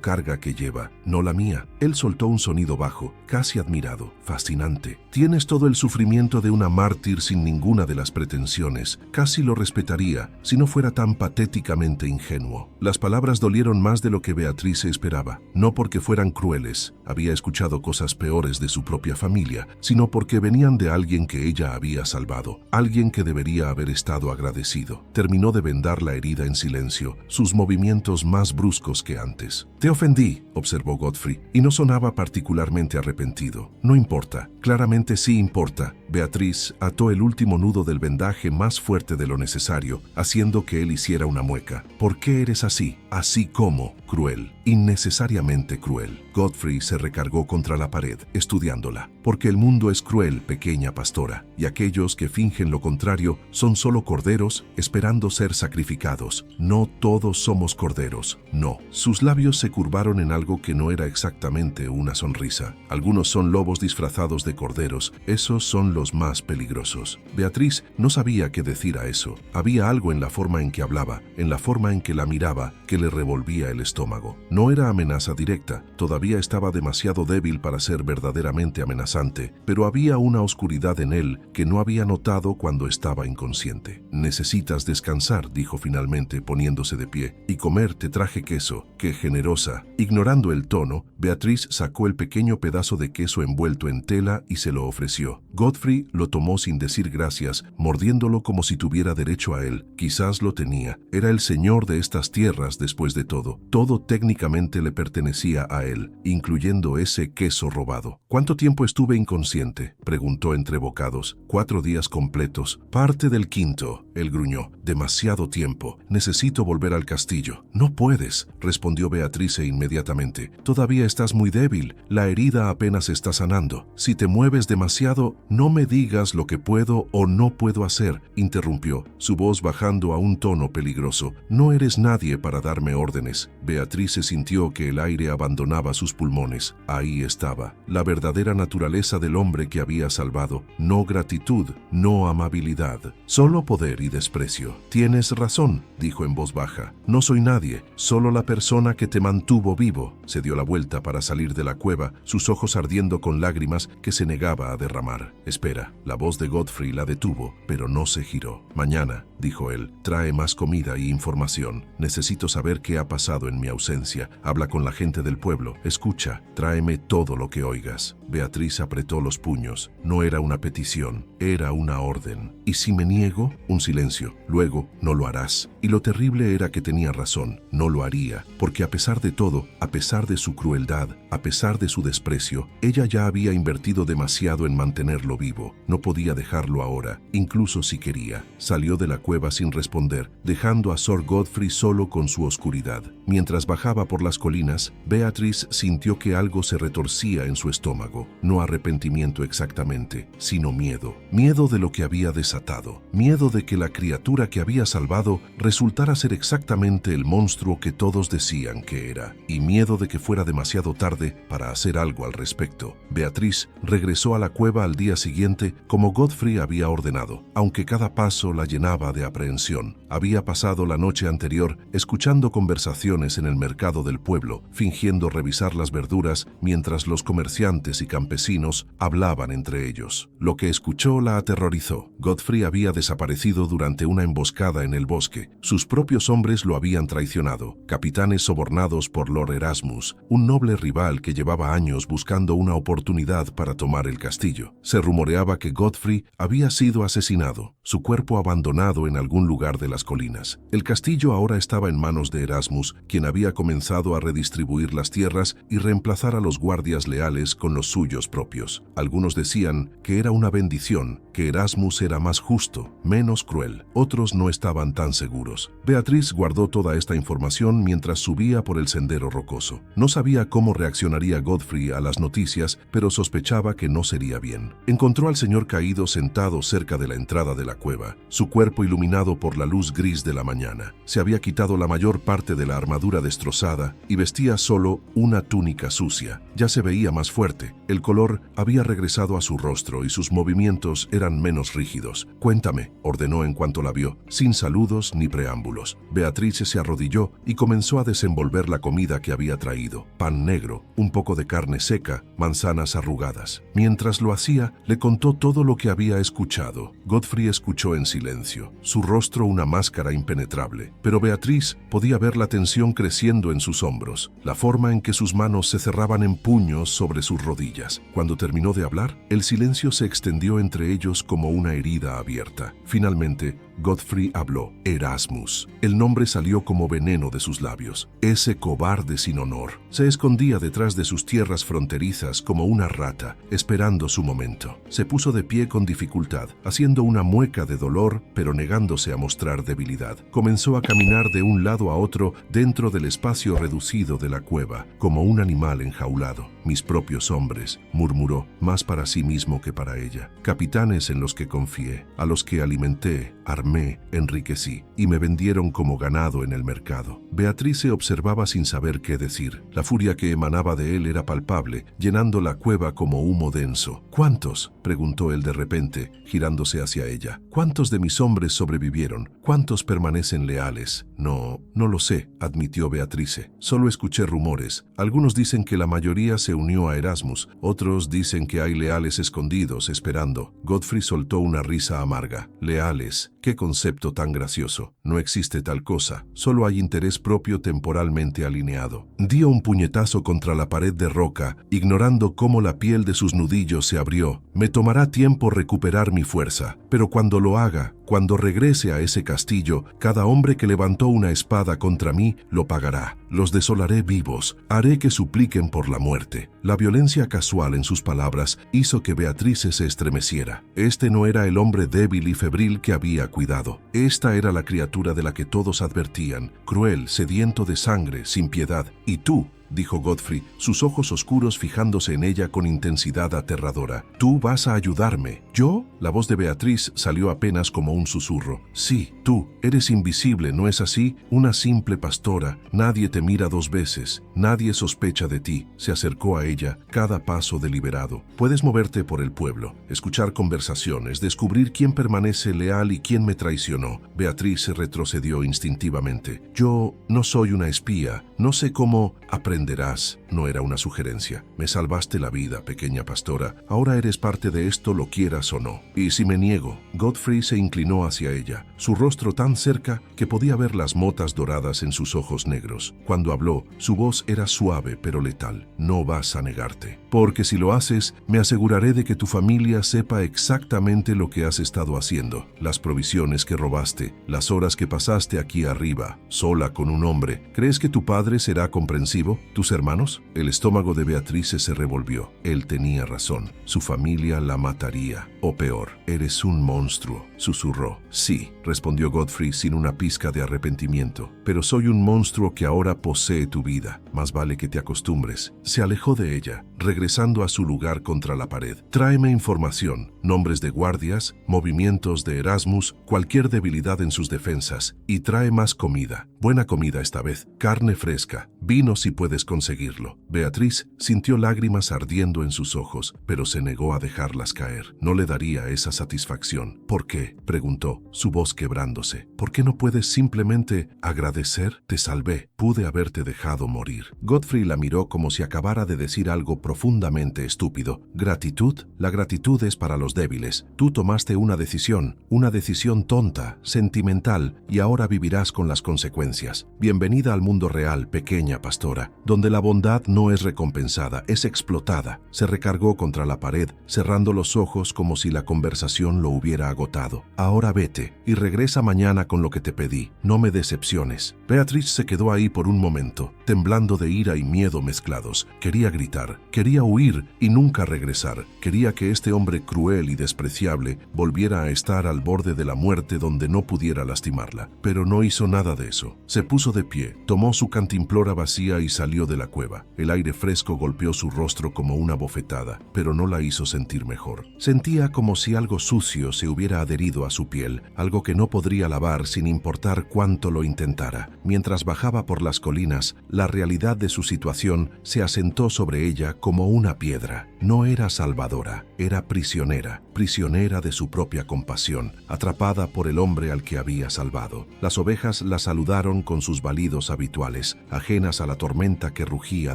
carga que lleva, no la mía. Él soltó un sonido bajo, casi admirado, fascinante. Tienes todo el sufrimiento de una mártir sin ninguna de las pretensiones. Casi lo respetaría si no fuera tan patéticamente ingenuo. Las palabras dolieron más de lo que Beatriz esperaba, no porque fueran crueles, había escuchado cosas peores de su propia familia, sino porque venían de alguien que ella había salvado, alguien que debería haber estado agradecido. Terminó de vendar la herida en silencio, sus movimientos más bruscos que antes. Te ofendí, observó Godfrey, y no sonaba particularmente arrepentido. No importa, claramente sí importa. Beatriz ató el último nudo del vendaje más fuerte de lo necesario, haciendo que él hiciera una mueca. ¿Por qué eres así? Así como cruel, innecesariamente cruel. Godfrey se recargó contra la pared, estudiándola. Porque el mundo es cruel, pequeña pastora, y aquellos que fingen lo contrario son solo corderos esperando ser sacrificados. No todos somos corderos, no. Sus labios se curvaron en algo que no era exactamente una sonrisa. Algunos son lobos disfrazados de corderos, esos son los más peligrosos. Beatriz no sabía qué decir a eso. Había algo en la forma en que hablaba, en la forma en que la miraba, que le revolvía el estómago. No era amenaza directa, todavía estaba demasiado débil para ser verdaderamente amenazante, pero había una oscuridad en él que no había notado cuando estaba inconsciente. Necesitas descansar, dijo finalmente, poniéndose de pie, y comer. Te traje queso. Qué generosa. Ignorando el tono, Beatriz sacó el pequeño pedazo de queso envuelto en tela y se lo ofreció. Godfrey lo tomó sin decir gracias, mordiéndolo como si tuviera derecho a él. Quizás lo tenía. Era el señor de estas tierras después de todo. Todo técnicamente le pertenecía a él, incluyendo ese queso robado. ¿Cuánto tiempo estuve inconsciente?, preguntó entre bocados. 4 días completos. Parte del quinto, él gruñó. Demasiado tiempo. Necesito volver al castillo. No puedes, respondió Beatriz inmediatamente. Todavía estás muy débil. La herida apenas está sanando. Si te mueves demasiado, no me digas lo que puedo o no puedo hacer, interrumpió, su voz bajando a un tono peligroso. No eres nadie para darme órdenes. Beatriz sintió que el aire abandonaba sus pulmones. Ahí estaba, la verdadera naturaleza del hombre que había salvado. No gratitud, no amabilidad, solo poder y desprecio. Tienes razón, dijo en voz baja. No soy nadie, solo la persona que te mantuvo vivo. Se dio la vuelta para salir de la cueva, sus ojos ardiendo con lágrimas que se negaba a derramar. Espera, la voz de Godfrey la detuvo, pero no se giró. Mañana, dijo él, trae más comida y información. Necesito saber qué ha pasado en mi ausencia. Habla con la gente del pueblo. Escucha, tráeme todo lo que oigas. Beatriz apretó los puños. No era una petición, era una orden. ¿Y si me niego? Un silencio. Luego, no lo harás. Y lo terrible era que tenía razón. No lo haría, porque a pesar de todo, a pesar de su crueldad, a pesar de su desprecio, ella ya había invertido demasiado en mantenerlo vivo. No podía dejarlo ahora, incluso si quería. Salió de la cueva sin responder, dejando a Sir Godfrey solo con su oscuridad. Mientras bajaba por las colinas, Beatrice sintió que algo se retorcía en su estómago. No arrepentimiento exactamente, sino miedo. Miedo de lo que había desatado. Miedo de que la criatura que había salvado resultara ser exactamente el monstruo que todos decían que era. Y miedo de que fuera demasiado tarde para hacer algo al respecto. Beatrice regresó a la cueva al día siguiente como Godfrey había ordenado, aunque cada paso la llenaba de aprehensión. Había pasado la noche anterior escuchando conversaciones en el mercado del pueblo, fingiendo revisar las verduras mientras los comerciantes y campesinos hablaban entre ellos. Lo que escuchó la aterrorizó. Godfrey había desaparecido durante una emboscada en el bosque. Sus propios hombres lo habían traicionado, capitanes sobornados por Lord Erasmus, un noble rival que llevaba años buscando una oportunidad para tomar el castillo. Se rumoreaba que Godfrey había sido asesinado, su cuerpo abandonado en algún lugar de las colinas. El castillo ahora estaba en manos de Erasmus, quien había comenzado a redistribuir las tierras y reemplazar a los guardias leales con los suyos propios. Algunos decían que era una bendición, que Erasmus era más justo, menos cruel. Otros no estaban tan seguros. Beatrice guardó toda esta información mientras subía por el sendero rocoso. No sabía cómo reaccionaría Godfrey a las noticias, pero sospechaba que no sería bien. Encontró al señor caído sentado cerca de la entrada de la cueva, su cuerpo iluminado por la luz gris de la mañana. Se había quitado la mayor parte de la armadura destrozada y vestía solo una túnica sucia. Ya se veía más fuerte. El color había regresado a su rostro y sus movimientos eran menos rígidos. «Cuéntame», ordenó en cuanto la vio, sin saludos ni preámbulos. Beatrice se arrodilló y comenzó a desenvolver la comida que había traído. Pan negro, un poco de carne seca, manzanas arrugadas. Mientras lo hacía, le contó todo lo que había escuchado. Godfrey escuchó en silencio, su rostro una máscara impenetrable, pero Beatrice podía ver la tensión creciendo en sus hombros, la forma en que sus manos se cerraban en puños sobre sus rodillas. Cuando terminó de hablar, el silencio se extendió entre ellos como una herida abierta. Finalmente, Godfrey habló. Erasmus. El nombre salió como veneno de sus labios. Ese cobarde sin honor. Se escondía detrás de sus tierras fronterizas como una rata, esperando su momento. Se puso de pie con dificultad, haciendo una mueca de dolor, pero negándose a mostrar debilidad. Comenzó a caminar de un lado a otro dentro del espacio reducido de la cueva, como un animal enjaulado. Mis propios hombres, murmuró, más para sí mismo que para ella. Capitanes en los que confié, a los que alimenté, armé, enriquecí, y me vendieron como ganado en el mercado. Beatrice observaba sin saber qué decir. La furia que emanaba de él era palpable, llenando la cueva como humo denso. ¿Cuántos?, preguntó él de repente, girándose hacia ella. ¿Cuántos de mis hombres sobrevivieron? ¿Cuántos permanecen leales? No lo sé, admitió Beatrice. Solo escuché rumores. Algunos dicen que la mayoría se unió a Erasmus, otros dicen que hay leales escondidos esperando. Godfrey soltó una risa amarga. Leales. ¡Qué concepto tan gracioso! No existe tal cosa, solo hay interés propio temporalmente alineado. Dio un puñetazo contra la pared de roca, ignorando cómo la piel de sus nudillos se abrió. Me tomará tiempo recuperar mi fuerza, pero cuando lo haga, cuando regrese a ese castillo, cada hombre que levantó una espada contra mí lo pagará. Los desolaré vivos, haré que supliquen por la muerte. La violencia casual en sus palabras hizo que Beatrice se estremeciera. Este no era el hombre débil y febril que había cuidado. Esta era la criatura de la que todos advertían, cruel, sediento de sangre, sin piedad. Y tú, dijo Godfrey, sus ojos oscuros fijándose en ella con intensidad aterradora. ¿Tú vas a ayudarme? ¿Yo? La voz de Beatrice salió apenas como un susurro. Sí, tú. Eres invisible, ¿no es así? Una simple pastora. Nadie te mira dos veces. Nadie sospecha de ti. Se acercó a ella, cada paso deliberado. Puedes moverte por el pueblo, escuchar conversaciones, descubrir quién permanece leal y quién me traicionó. Beatrice retrocedió instintivamente. Yo no soy una espía. No sé cómo aprenderás. No era una sugerencia. Me salvaste la vida, pequeña pastora. Ahora eres parte de esto, lo quieras o no. ¿Y si me niego? Godfrey se inclinó hacia ella, su rostro tan cerca que podía ver las motas doradas en sus ojos negros. Cuando habló, su voz era suave pero letal. No vas a negarte. Porque si lo haces, me aseguraré de que tu familia sepa exactamente lo que has estado haciendo. Las provisiones que robaste, las horas que pasaste aquí arriba, sola con un hombre. ¿Crees que tu padre será comprensivo? ¿Tus hermanos? El estómago de Beatrice se revolvió. Él tenía razón. Su familia la mataría. O peor, eres un monstruo, susurró. Sí, respondió Godfrey sin una pizca de arrepentimiento, pero soy un monstruo que ahora posee tu vida. Más vale que te acostumbres. Se alejó de ella, regresando a su lugar contra la pared. Tráeme información, nombres de guardias, movimientos de Erasmus, cualquier debilidad en sus defensas, y trae más comida. Buena comida esta vez, carne fresca, vino si puedes conseguirlo. Beatriz sintió lágrimas ardiendo en sus ojos, pero se negó a dejarlas caer. No le daría esa satisfacción. ¿Por qué?, preguntó, su voz quebrándose. ¿Por qué no puedes simplemente agradecer? Te salvé, pude haberte dejado morir. Godfrey la miró como si acabara de decir algo profundamente estúpido. ¿Gratitud? La gratitud es para los débiles. Tú tomaste una decisión tonta, sentimental, y ahora vivirás con las consecuencias. Bienvenida al mundo real, pequeña pastora, donde la bondad no es recompensada, es explotada. Se recargó contra la pared, cerrando los ojos como si la conversación lo hubiera agotado. Ahora vete, y regresa mañana con lo que te pedí. No me decepciones. Beatriz se quedó ahí por un momento, temblando de ira y miedo mezclados. Quería gritar, quería huir y nunca regresar. Quería que este hombre cruel y despreciable volviera a estar al borde de la muerte donde no pudiera lastimarla. Pero no hizo nada de eso. Se puso de pie, tomó su cantimplora vacía y salió de la cueva. El aire fresco golpeó su rostro como una bofetada, pero no la hizo sentir mejor. Sentía como si algo sucio se hubiera adherido a su piel, algo que no podría lavar sin importar cuánto lo intentara. Mientras bajaba por las colinas, la realidad de su situación se asentó sobre ella como una piedra. No era salvadora, era prisionera de su propia compasión, atrapada por el hombre al que había salvado. Las ovejas la saludaron con sus balidos habituales, ajenas a la tormenta que rugía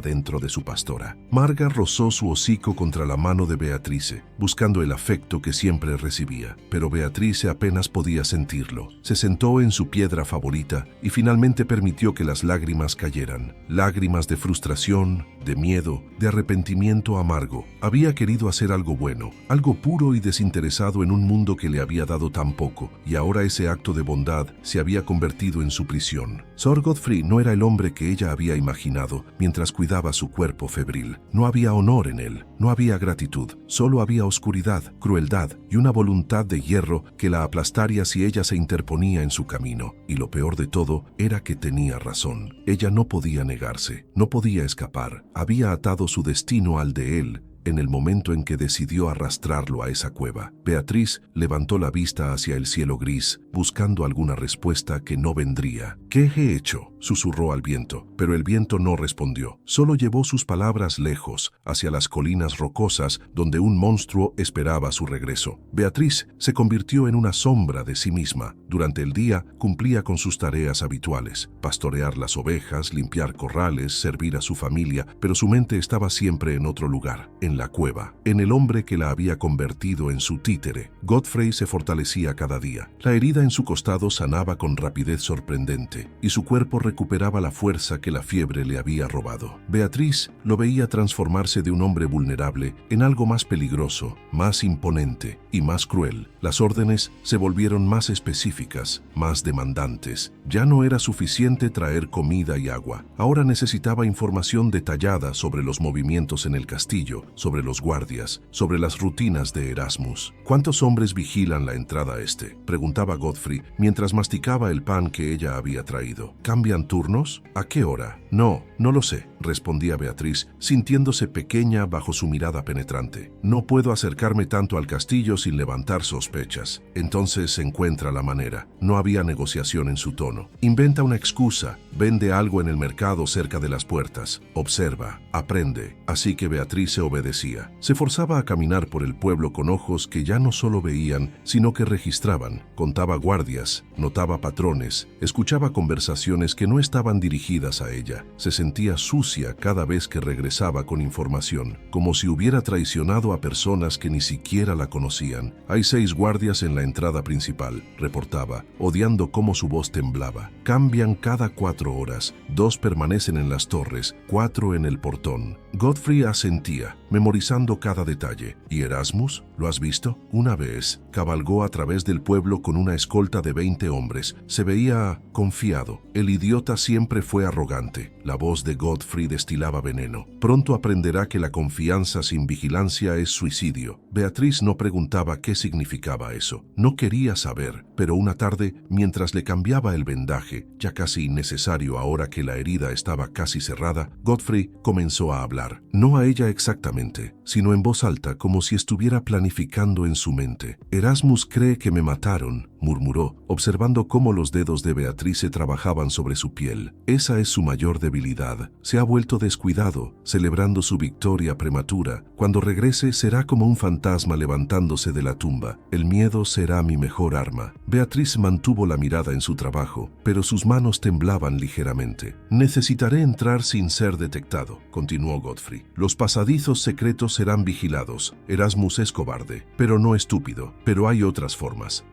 dentro de su pastora. Marga rozó su hocico contra la mano de Beatrice, buscando el afecto que siempre recibía, pero Beatrice apenas podía sentirlo. Se sentó en su piedra favorita y finalmente permitió que las lágrimas cayeran. Lágrimas de frustración, de miedo, de arrepentimiento amargo. Había querido hacer algo bueno, algo puro y desinteresado en un mundo que le había dado tan poco, y ahora ese acto de bondad se había convertido en su prisión. Sir Godfrey no era el hombre que ella había imaginado mientras cuidaba su cuerpo febril. No había honor en él, no había gratitud, solo había oscuridad, crueldad y una voluntad de hierro que la aplastaría si ella se interponía en su camino. Y lo peor de todo era que tenía razón. Ella no podía negarse, no podía escapar. Había atado su destino al de él en el momento en que decidió arrastrarlo a esa cueva. Beatriz levantó la vista hacia el cielo gris, buscando alguna respuesta que no vendría. ¿Qué he hecho?, susurró al viento, pero el viento no respondió. Solo llevó sus palabras lejos, hacia las colinas rocosas donde un monstruo esperaba su regreso. Beatriz se convirtió en una sombra de sí misma. Durante el día cumplía con sus tareas habituales: pastorear las ovejas, limpiar corrales, servir a su familia, pero su mente estaba siempre en otro lugar, en la cueva, en el hombre que la había convertido en su títere. Godfrey se fortalecía cada día. La herida en su costado sanaba con rapidez sorprendente, y su cuerpo recuperaba la fuerza que la fiebre le había robado. Beatriz lo veía transformarse de un hombre vulnerable en algo más peligroso, más imponente y más cruel. Las órdenes se volvieron más específicas, más demandantes. Ya no era suficiente traer comida y agua. Ahora necesitaba información detallada sobre los movimientos en el castillo, sobre los guardias, sobre las rutinas de Erasmus. ¿Cuántos hombres vigilan la entrada a este?, preguntaba Godfrey mientras masticaba el pan que ella había traído. ¿Cambian turnos? ¿A qué hora? No lo sé, respondía Beatriz, sintiéndose pequeña bajo su mirada penetrante. No puedo acercarme tanto al castillo sin levantar sospechas. Entonces encuentra la manera. No había negociación en su tono. Inventa una excusa, vende algo en el mercado cerca de las puertas, observa, aprende. Así que Beatriz se obedecía. Se forzaba a caminar por el pueblo con ojos que ya no solo veían, sino que registraban. Contaba guardias, notaba patrones, escuchaba conversaciones que no estaban dirigidas a ella. Se sentía sucia cada vez que regresaba con información, como si hubiera traicionado a personas que ni siquiera la conocían. Hay 6 guardias en la entrada principal, reportaba, odiando cómo su voz temblaba. Cambian cada 4 horas, 2 permanecen en las torres, 4 en el portón. Godfrey asentía, memorizando cada detalle. ¿Y Erasmus? ¿Lo has visto? Una vez cabalgó a través del pueblo con una escolta de 20 hombres. Se veía confiado. El idiota siempre fue arrogante. La voz de Godfrey Godfrey destilaba veneno. Pronto aprenderá que la confianza sin vigilancia es suicidio. Beatriz no preguntaba qué significaba eso. No quería saber, pero una tarde, mientras le cambiaba el vendaje, ya casi innecesario ahora que la herida estaba casi cerrada, Godfrey comenzó a hablar. No a ella exactamente, sino en voz alta, como si estuviera planificando en su mente. Erasmus cree que me mataron, murmuró, observando cómo los dedos de Beatriz se trabajaban sobre su piel. Esa es su mayor debilidad. Se ha vuelto descuidado, celebrando su victoria prematura. Cuando regrese será como un fantasma levantándose de la tumba. El miedo será mi mejor arma. Beatriz mantuvo la mirada en su trabajo, pero sus manos temblaban ligeramente. Necesitaré entrar sin ser detectado, continuó Godfrey. Los pasadizos secretos serán vigilados. Erasmus es cobarde, pero no estúpido. Pero hay otras formas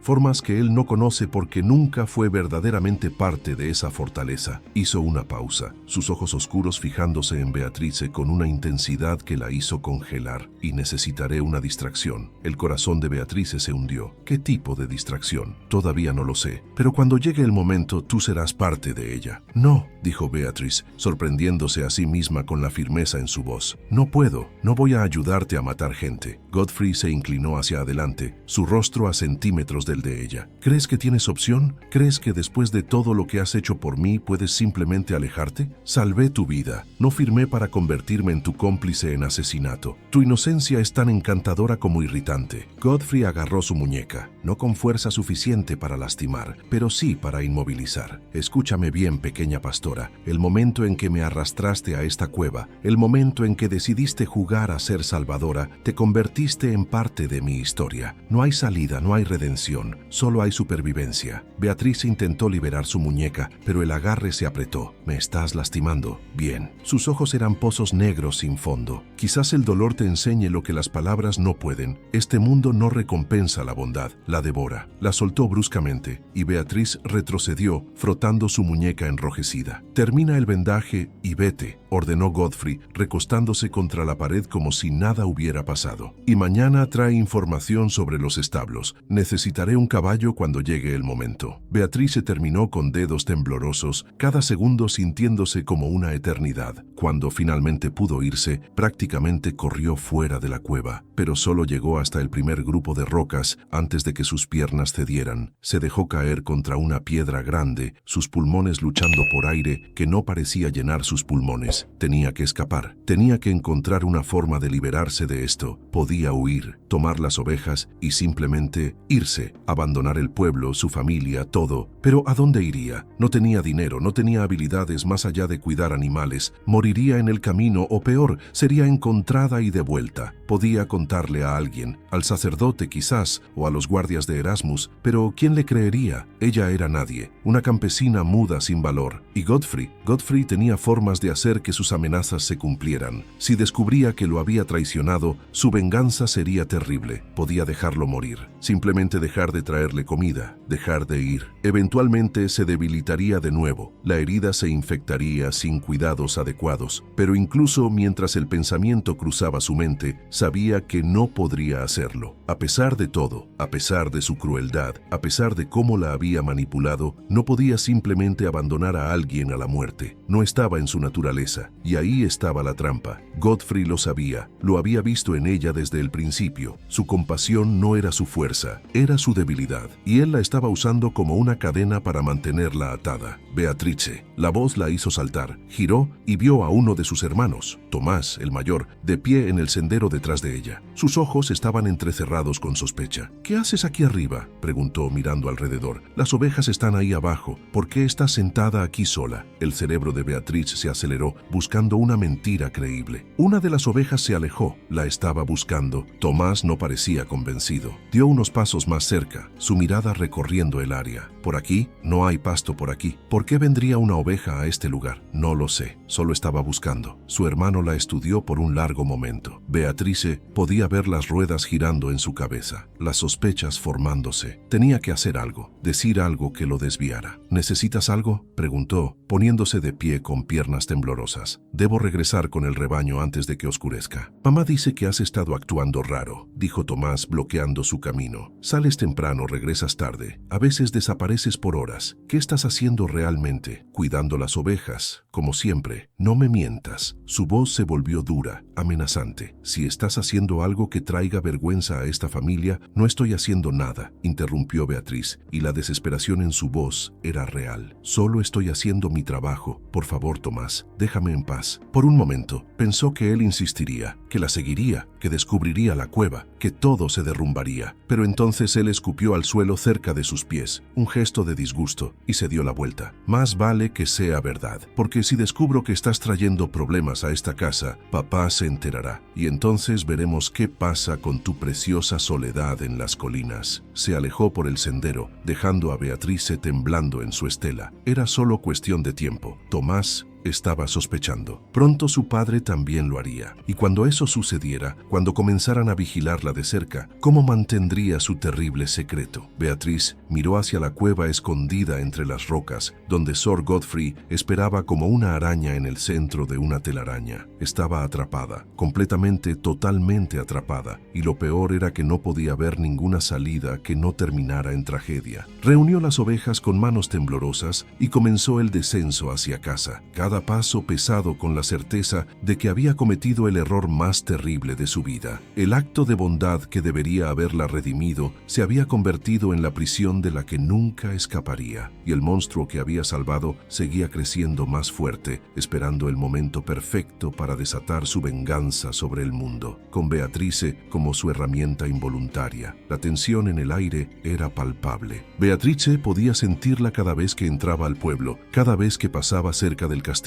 que él no conoce porque nunca fue verdaderamente parte de esa fortaleza. Hizo una pausa, sus ojos oscuros fijándose en Beatrice con una intensidad que la hizo congelar. Y necesitaré una distracción. El corazón de Beatrice se hundió. ¿Qué tipo de distracción? Todavía no lo sé, pero cuando llegue el momento tú serás parte de ella. No, dijo Beatrice, sorprendiéndose a sí misma con la firmeza en su voz. No puedo, no voy a ayudarte a matar gente. Godfrey se inclinó hacia adelante, su rostro a centímetros del de ella. ¿Crees que tienes opción? ¿Crees que después de todo lo que has hecho por mí puedes simplemente alejarte? Salvé tu vida. No firmé para convertirme en tu cómplice en asesinato. Tu inocencia es tan encantadora como irritante. Godfrey agarró su muñeca, no con fuerza suficiente para lastimar, pero sí para inmovilizar. Escúchame bien, pequeña pastora. El momento en que me arrastraste a esta cueva, el momento en que decidiste jugar a ser salvadora, te convertiste en parte de mi historia. No hay salida, no hay redención, solo hay supervivencia. Beatriz intentó liberar su muñeca, pero el agarre se apretó. ¿Me estás lastimando? Bien. Sus ojos eran pozos negros sin fondo. Quizás el dolor te enseñe lo que las palabras no pueden. Este mundo no recompensa la bondad, la devora. La soltó bruscamente, y Beatriz retrocedió, frotando su muñeca enrojecida. Termina el vendaje y vete, ordenó Godfrey, recostándose contra la pared como si nada hubiera pasado. Y mañana trae información sobre los establos. Necesitaré un caballo cuando llegue el momento. Beatriz se terminó con dedos temblorosos, cada segundo sintiéndose como una eternidad. Cuando finalmente pudo irse, prácticamente corrió fuera de la cueva, pero solo llegó hasta el primer grupo de rocas antes de que sus piernas cedieran. Se dejó caer contra una piedra grande, sus pulmones luchando por aire que no parecía llenar sus pulmones. Tenía que escapar, tenía que encontrar una forma de liberarse de esto. Podía huir, tomar las ovejas y simplemente irse, abandonar el pueblo, su familia, todo. Pero ¿a dónde iría? No tenía dinero, no tenía habilidades más allá de cuidar animales. Moriría en el camino o peor, sería encontrada y devuelta. Podía contarle a alguien, al sacerdote quizás, o a los guardias de Erasmus, pero ¿quién le creería? Ella era nadie, una campesina muda sin valor. Y Godfrey tenía formas de hacer que sus amenazas se cumplieran. Si descubría que lo había traicionado, su venganza sería terrible. Podía dejarlo morir, simplemente dejar de traerle comida, dejar de ir. Eventualmente se debilitaría de nuevo, la herida se infectaría sin cuidados adecuados, pero incluso mientras el pensamiento cruzaba su mente, sabía que no podría hacerlo. A pesar de todo, a pesar de su crueldad, a pesar de cómo la había manipulado, no podía simplemente abandonar a alguien a la muerte. No estaba en su naturaleza, y ahí estaba la trampa. Godfrey lo sabía, lo había visto en ella desde el principio. Su compasión no era su fuerza, era su debilidad, y él la estaba usando como una cadena para mantenerla atada. Beatrice. La voz la hizo saltar, giró y vio a uno de sus hermanos, Tomás, el mayor, de pie en el sendero detrás de ella. Sus ojos estaban entrecerrados con sospecha. ¿Qué haces aquí arriba?, preguntó mirando alrededor. Las ovejas están ahí abajo. ¿Por qué estás sentada aquí sola? El cerebro de Beatriz se aceleró, buscando una mentira creíble. Una de las ovejas se alejó, la estaba buscando. Tomás no parecía convencido. Dio unos pasos más cerca, su mirada recorriendo el área. ¿Por aquí? No hay pasto por aquí. ¿Por qué vendría una oveja a este lugar? No lo sé, solo estaba buscando. Su hermano la estudió por un largo momento. Beatrice podía ver las ruedas girando en su cabeza, las sospechas formándose. Tenía que hacer algo, decir algo que lo desviara. ¿Necesitas algo?, preguntó, poniéndose de pie con piernas temblorosas. Debo regresar con el rebaño antes de que oscurezca. Mamá dice que has estado actuando raro, dijo Tomás bloqueando su camino. Sales temprano, regresa regresas tarde. A veces desapareces por horas. ¿Qué estás haciendo realmente? Cuidando las ovejas, como siempre. No me mientas. Su voz se volvió dura, amenazante. Si estás haciendo algo que traiga vergüenza a esta familia, no estoy haciendo nada, interrumpió Beatriz, y la desesperación en su voz era real. Solo estoy haciendo mi trabajo. Por favor, Tomás, déjame en paz. Por un momento, pensó que él insistiría, que la seguiría, que descubriría la cueva, que todo se derrumbaría. Pero entonces él escupió al suelo cerca de sus pies, un gesto de disgusto, y se dio la vuelta. Más vale que sea verdad, porque si descubro que estás trayendo problemas a esta casa, papá se enterará, y entonces veremos qué pasa con tu preciosa soledad en las colinas. Se alejó por el sendero, dejando a Beatrice temblando en su estela. Era solo cuestión de tiempo. Tomás estaba sospechando. Pronto su padre también lo haría. Y cuando eso sucediera, cuando comenzaran a vigilarla de cerca, ¿cómo mantendría su terrible secreto? Beatriz miró hacia la cueva escondida entre las rocas, donde Sir Godfrey esperaba como una araña en el centro de una telaraña. Estaba atrapada, completamente, totalmente atrapada, y lo peor era que no podía ver ninguna salida que no terminara en tragedia. Reunió las ovejas con manos temblorosas y comenzó el descenso hacia casa. Cada paso pesado con la certeza de que había cometido el error más terrible de su vida. El acto de bondad que debería haberla redimido se había convertido en la prisión de la que nunca escaparía, y el monstruo que había salvado seguía creciendo más fuerte, esperando el momento perfecto para desatar su venganza sobre el mundo, con Beatrice como su herramienta involuntaria. La tensión en el aire era palpable. Beatrice podía sentirla cada vez que entraba al pueblo, cada vez que pasaba cerca del castillo.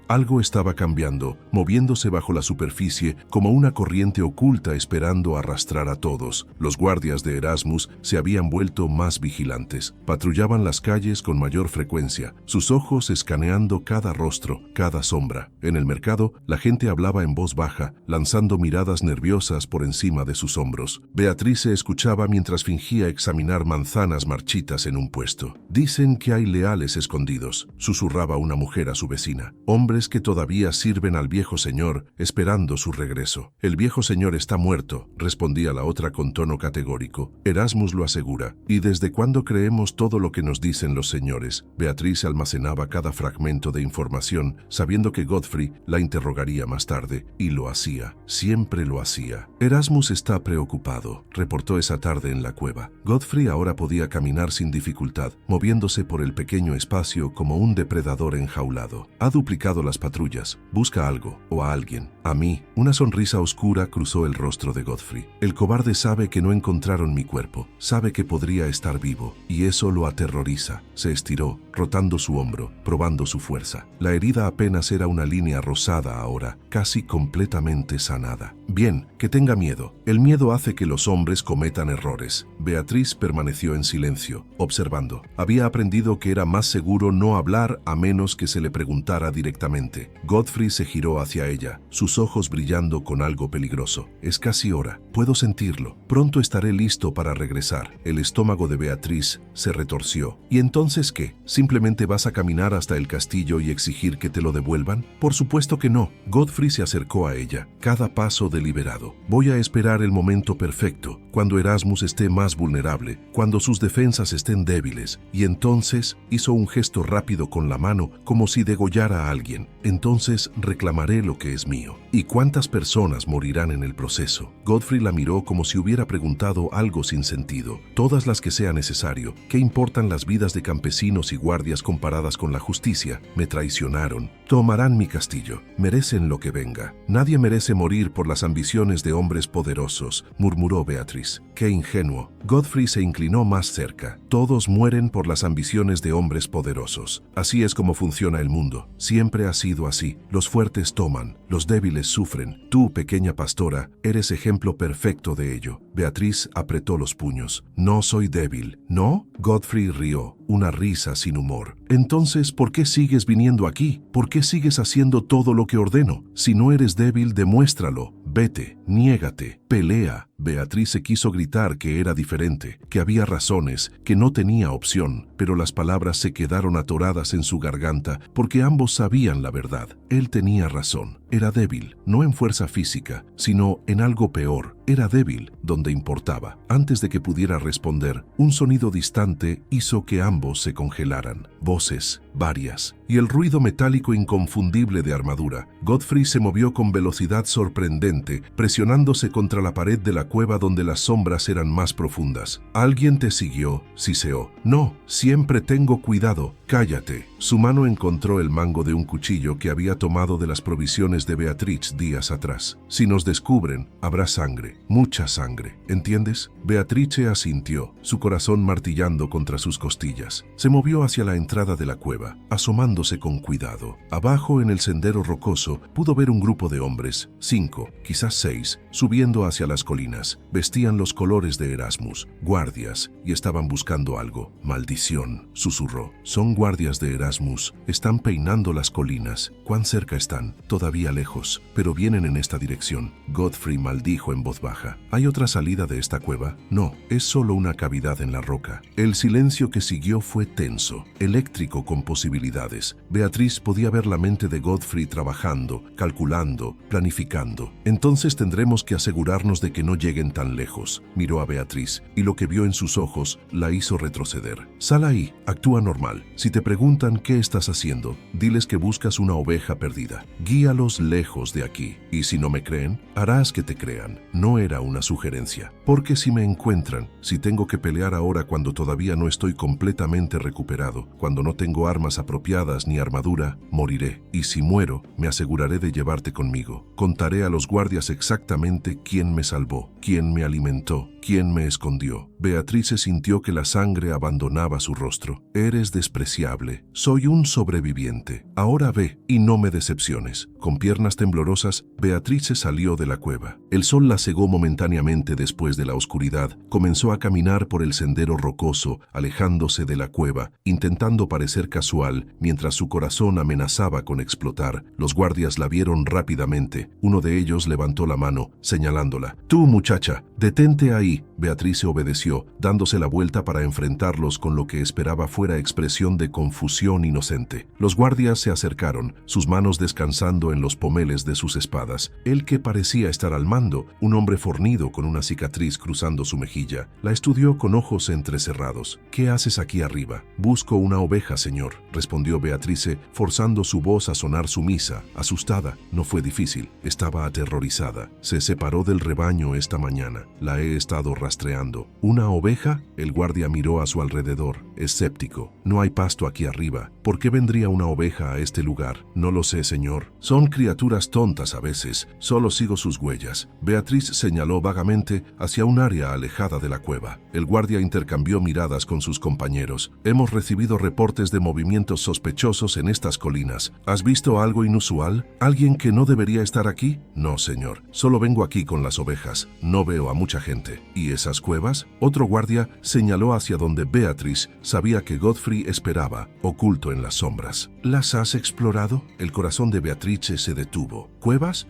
Algo estaba cambiando, moviéndose bajo la superficie como una corriente oculta esperando arrastrar a todos. Los guardias de Erasmus se habían vuelto más vigilantes. Patrullaban las calles con mayor frecuencia, sus ojos escaneando cada rostro, cada sombra. En el mercado, la gente hablaba en voz baja, lanzando miradas nerviosas por encima de sus hombros. Beatrice escuchaba mientras fingía examinar manzanas marchitas en un puesto. Dicen que hay leales escondidos, susurraba una mujer a su vecina. Hombres que todavía sirven al viejo señor, esperando su regreso. El viejo señor está muerto, respondía la otra con tono categórico. Erasmus lo asegura. ¿Y desde cuándo creemos todo lo que nos dicen los señores? Beatriz almacenaba cada fragmento de información, sabiendo que Godfrey la interrogaría más tarde, y lo hacía. Siempre lo hacía. Erasmus está preocupado, reportó esa tarde en la cueva. Godfrey ahora podía caminar sin dificultad, moviéndose por el pequeño espacio como un depredador enjaulado. Ha duplicado las patrullas. Busca algo o a alguien. A mí. Una sonrisa oscura cruzó el rostro de Godfrey. El cobarde sabe que no encontraron mi cuerpo. Sabe que podría estar vivo. Y eso lo aterroriza. Se estiró, rotando su hombro, probando su fuerza. La herida apenas era una línea rosada ahora, casi completamente sanada. Bien, que tenga miedo. El miedo hace que los hombres cometan errores. Beatriz permaneció en silencio, observando. Había aprendido que era más seguro no hablar a menos que se le preguntara directamente. Godfrey se giró hacia ella, sus ojos brillando con algo peligroso. Es casi hora. Puedo sentirlo. Pronto estaré listo para regresar. El estómago de Beatriz se retorció. ¿Y entonces qué? ¿Simplemente vas a caminar hasta el castillo y exigir que te lo devuelvan? Por supuesto que no. Godfrey se acercó a ella, cada paso deliberado. Voy a esperar el momento perfecto, cuando Erasmus esté más vulnerable, cuando sus defensas estén débiles, y entonces hizo un gesto rápido con la mano como si degollara a alguien. Entonces reclamaré lo que es mío. ¿Y cuántas personas morirán en el proceso? Godfrey la miró como si hubiera preguntado algo sin sentido. Todas las que sea necesario. ¿Qué importan las vidas de campesinos y guardias comparadas con la justicia? Me traicionaron. Tomarán mi castillo. Merecen lo que venga. Nadie merece morir por las ambiciones de hombres poderosos, murmuró Beatriz. ¡Qué ingenuo! Godfrey se inclinó más cerca. Todos mueren por las ambiciones de hombres poderosos. Así es como funciona el mundo. Siempre ha sido así. Los fuertes toman, los débiles sufren. Tú, pequeña pastora, eres ejemplo perfecto de ello. Beatriz apretó los puños. No soy débil. ¿No? Godfrey rió, una risa sin humor. Entonces, ¿por qué sigues viniendo aquí? ¿Por qué sigues haciendo todo lo que ordeno? Si no eres débil, demuéstralo. Vete, niégate, pelea. Beatrice quiso gritar que era diferente, que había razones, que no tenía opción, pero las palabras se quedaron atoradas en su garganta porque ambos sabían la verdad. Él tenía razón. Era débil, no en fuerza física, sino en algo peor. Era débil donde importaba. Antes de que pudiera responder, un sonido distante hizo que ambos se congelaran. Voces, varias, y el ruido metálico inconfundible de armadura. Godfrey se movió con velocidad sorprendente, presionándose contra la pared de la cueva donde las sombras eran más profundas. «Alguien te siguió», siseó. «No, siempre tengo cuidado. Cállate». Su mano encontró el mango de un cuchillo que había tomado de las provisiones de Beatriz días atrás. «Si nos descubren, habrá sangre, mucha sangre. ¿Entiendes?» Beatrice asintió, su corazón martillando contra sus costillas. Se movió hacia la entrada de la cueva, asomándose con cuidado. Abajo, en el sendero rocoso, pudo ver un grupo de hombres, 5, quizás 6, subiendo hacia las colinas. Vestían los colores de Erasmus, guardias, y estaban buscando algo. «Maldición», susurró. «Son guardias de Erasmus. Están peinando las colinas. ¿Cuán cerca están?» «Todavía lejos, pero vienen en esta dirección». Godfrey maldijo en voz baja. «¿Hay otra salida de esta cueva?» «No, es solo una cavidad en la roca». El silencio que siguió fue tenso, eléctrico con posibilidades. Beatriz podía ver la mente de Godfrey trabajando, calculando, planificando. «Entonces tendremos que asegurarnos de que no lleguen tan lejos». Miró a Beatriz, y lo que vio en sus ojos la hizo retroceder. «Sal ahí, actúa normal. Si te preguntan qué estás haciendo, diles que buscas una oveja perdida. Guíalos lejos de aquí. Y si no me creen, harás que te crean». No era una sugerencia. «Porque si me encuentran, si tengo que pelear ahora cuando todavía no estoy completamente recuperado, cuando no tengo armas apropiadas ni armadura, moriré. Y si muero, me aseguraré de llevarte conmigo. Contaré a los guardias exactamente quién me salvó, quién me alimentó, quién me escondió». Beatrice sintió que la sangre abandonaba su rostro. «Eres despreciable. Soy un sobreviviente. Ahora ve y no me decepciones». Con piernas temblorosas, Beatrice salió de la cueva. El sol la cegó momentáneamente después de la oscuridad. Comenzó a caminar por el sendero rocoso, alejándose de la cueva, intentando parecer casual, mientras su corazón amenazaba con explotar. Los guardias la vieron rápidamente. Uno de ellos levantó la mano, señalándola. «Tú, muchacha, detente ahí». Beatrice obedeció, dándose la vuelta para enfrentarlos con lo que esperaba fuera expresión de confusión inocente. Los guardias se acercaron, sus manos descansando en los pomeles de sus espadas. El que parecía estar al mando, un hombre fornido con una cicatriz cruzando su mejilla, la estudió con ojos entrecerrados. «¿Qué haces aquí arriba?» «Busco una oveja, señor», respondió Beatrice, forzando su voz a sonar sumisa, asustada. No fue difícil, estaba aterrorizada. «Se separó del rebaño esta mañana. La he estado rastreando». «¿Una oveja?» El guardia miró a su alrededor, escéptico. «No hay pasto aquí arriba. ¿Por qué vendría una oveja a este lugar?» «No lo sé, señor. Son criaturas tontas a veces. Solo sigo sus huellas». Beatriz señaló vagamente hacia un área alejada de la cueva. El guardia intercambió miradas con sus compañeros. «Hemos recibido reportes de movimientos sospechosos en estas colinas. ¿Has visto algo inusual? ¿Alguien que no debería estar aquí?» «No, señor. Solo vengo aquí con las ovejas. No veo a mucha gente». «¿Y esas cuevas?» Otro guardia señaló hacia donde Beatriz sabía que Godfrey esperaba, oculto en las sombras. «¿Las has explorado?» El corazón de Beatrice se detuvo. «¿Cuevas?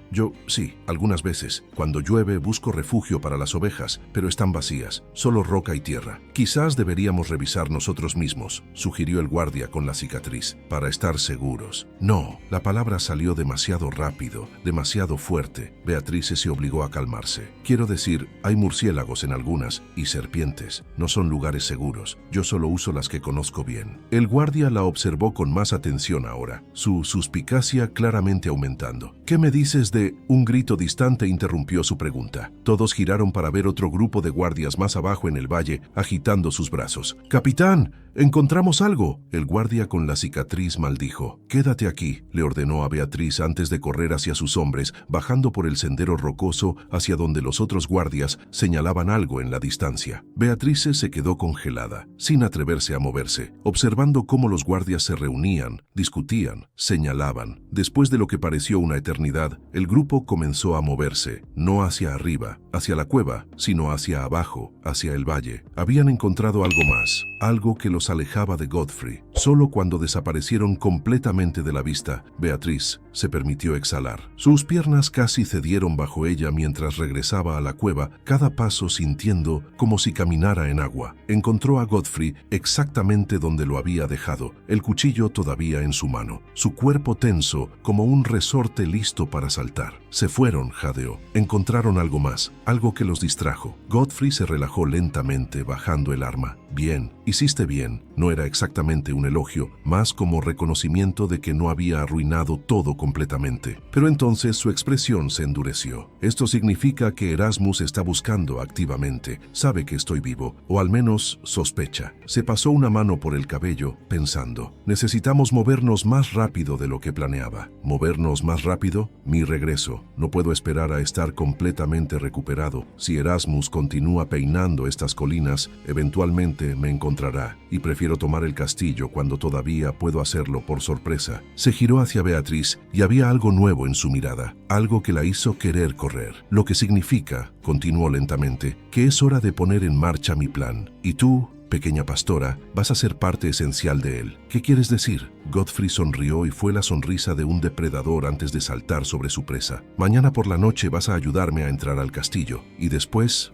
Sí, algunas veces. Cuando llueve busco refugio para las ovejas, pero están vacías, solo roca y tierra. Quizás deberíamos revisar nosotros mismos», sugirió el guardia con la cicatriz, «para estar seguros». «No», la palabra salió demasiado rápido, demasiado fuerte. Beatrice se obligó a calmarse. «Quiero decir, hay murciélagos en algunas y serpientes. No son lugares seguros. Yo solo uso las que conozco bien». El guardia la observó con más atención ahora, su suspicacia claramente aumentando. «¿Qué me dices de...?» Un grito distante interrumpió su pregunta. Todos giraron para ver otro grupo de guardias más abajo en el valle, agitando sus brazos. «¡Capitán! ¡Encontramos algo!» El guardia con la cicatriz maldijo. «Quédate aquí», le ordenó a Beatriz antes de correr hacia sus hombres, bajando por el sendero rocoso hacia donde los otros guardias señalaban algo en la distancia. Beatrice se quedó congelada, sin atreverse a moverse, observando cómo los guardias se reunían, discutían, señalaban. Después de lo que pareció una eternidad, el grupo comenzó a moverse, no hacia arriba, hacia la cueva, sino hacia abajo, hacia el valle. Habían encontrado algo más, algo que los alejaba de Godfrey. Solo cuando desaparecieron completamente de la vista, Beatriz se permitió exhalar. Sus piernas casi cedieron bajo ella mientras regresaba a la cueva, cada paso sintiendo como si caminara en agua. Encontró a Godfrey exactamente donde lo había dejado, el cuchillo todavía en su mano, su cuerpo tenso como un resorte listo para saltar. Se fueron, jadeó. Encontraron algo más, algo que los distrajo. Godfrey se relajó lentamente, bajando el arma. Bien, hiciste bien. No era exactamente un elogio, más como reconocimiento de que no había arruinado todo completamente. Pero entonces su expresión se endureció. Esto significa que Erasmus está buscando activamente. Sabe que estoy vivo, o al menos sospecha. Se pasó una mano por el cabello, pensando. Necesitamos movernos más rápido de lo que planeaba. ¿Movernos más rápido? Mi regreso. No puedo esperar a estar completamente recuperado. Si Erasmus continúa peinando estas colinas, eventualmente me encontrará, y prefiero tomar el castillo cuando todavía puedo hacerlo por sorpresa. Se giró hacia Beatriz y había algo nuevo en su mirada, algo que la hizo querer correr. Lo que significa, continuó lentamente, que es hora de poner en marcha mi plan. Y tú, pequeña pastora, vas a ser parte esencial de él. ¿Qué quieres decir? Godfrey sonrió y fue la sonrisa de un depredador antes de saltar sobre su presa. Mañana por la noche vas a ayudarme a entrar al castillo. Y después,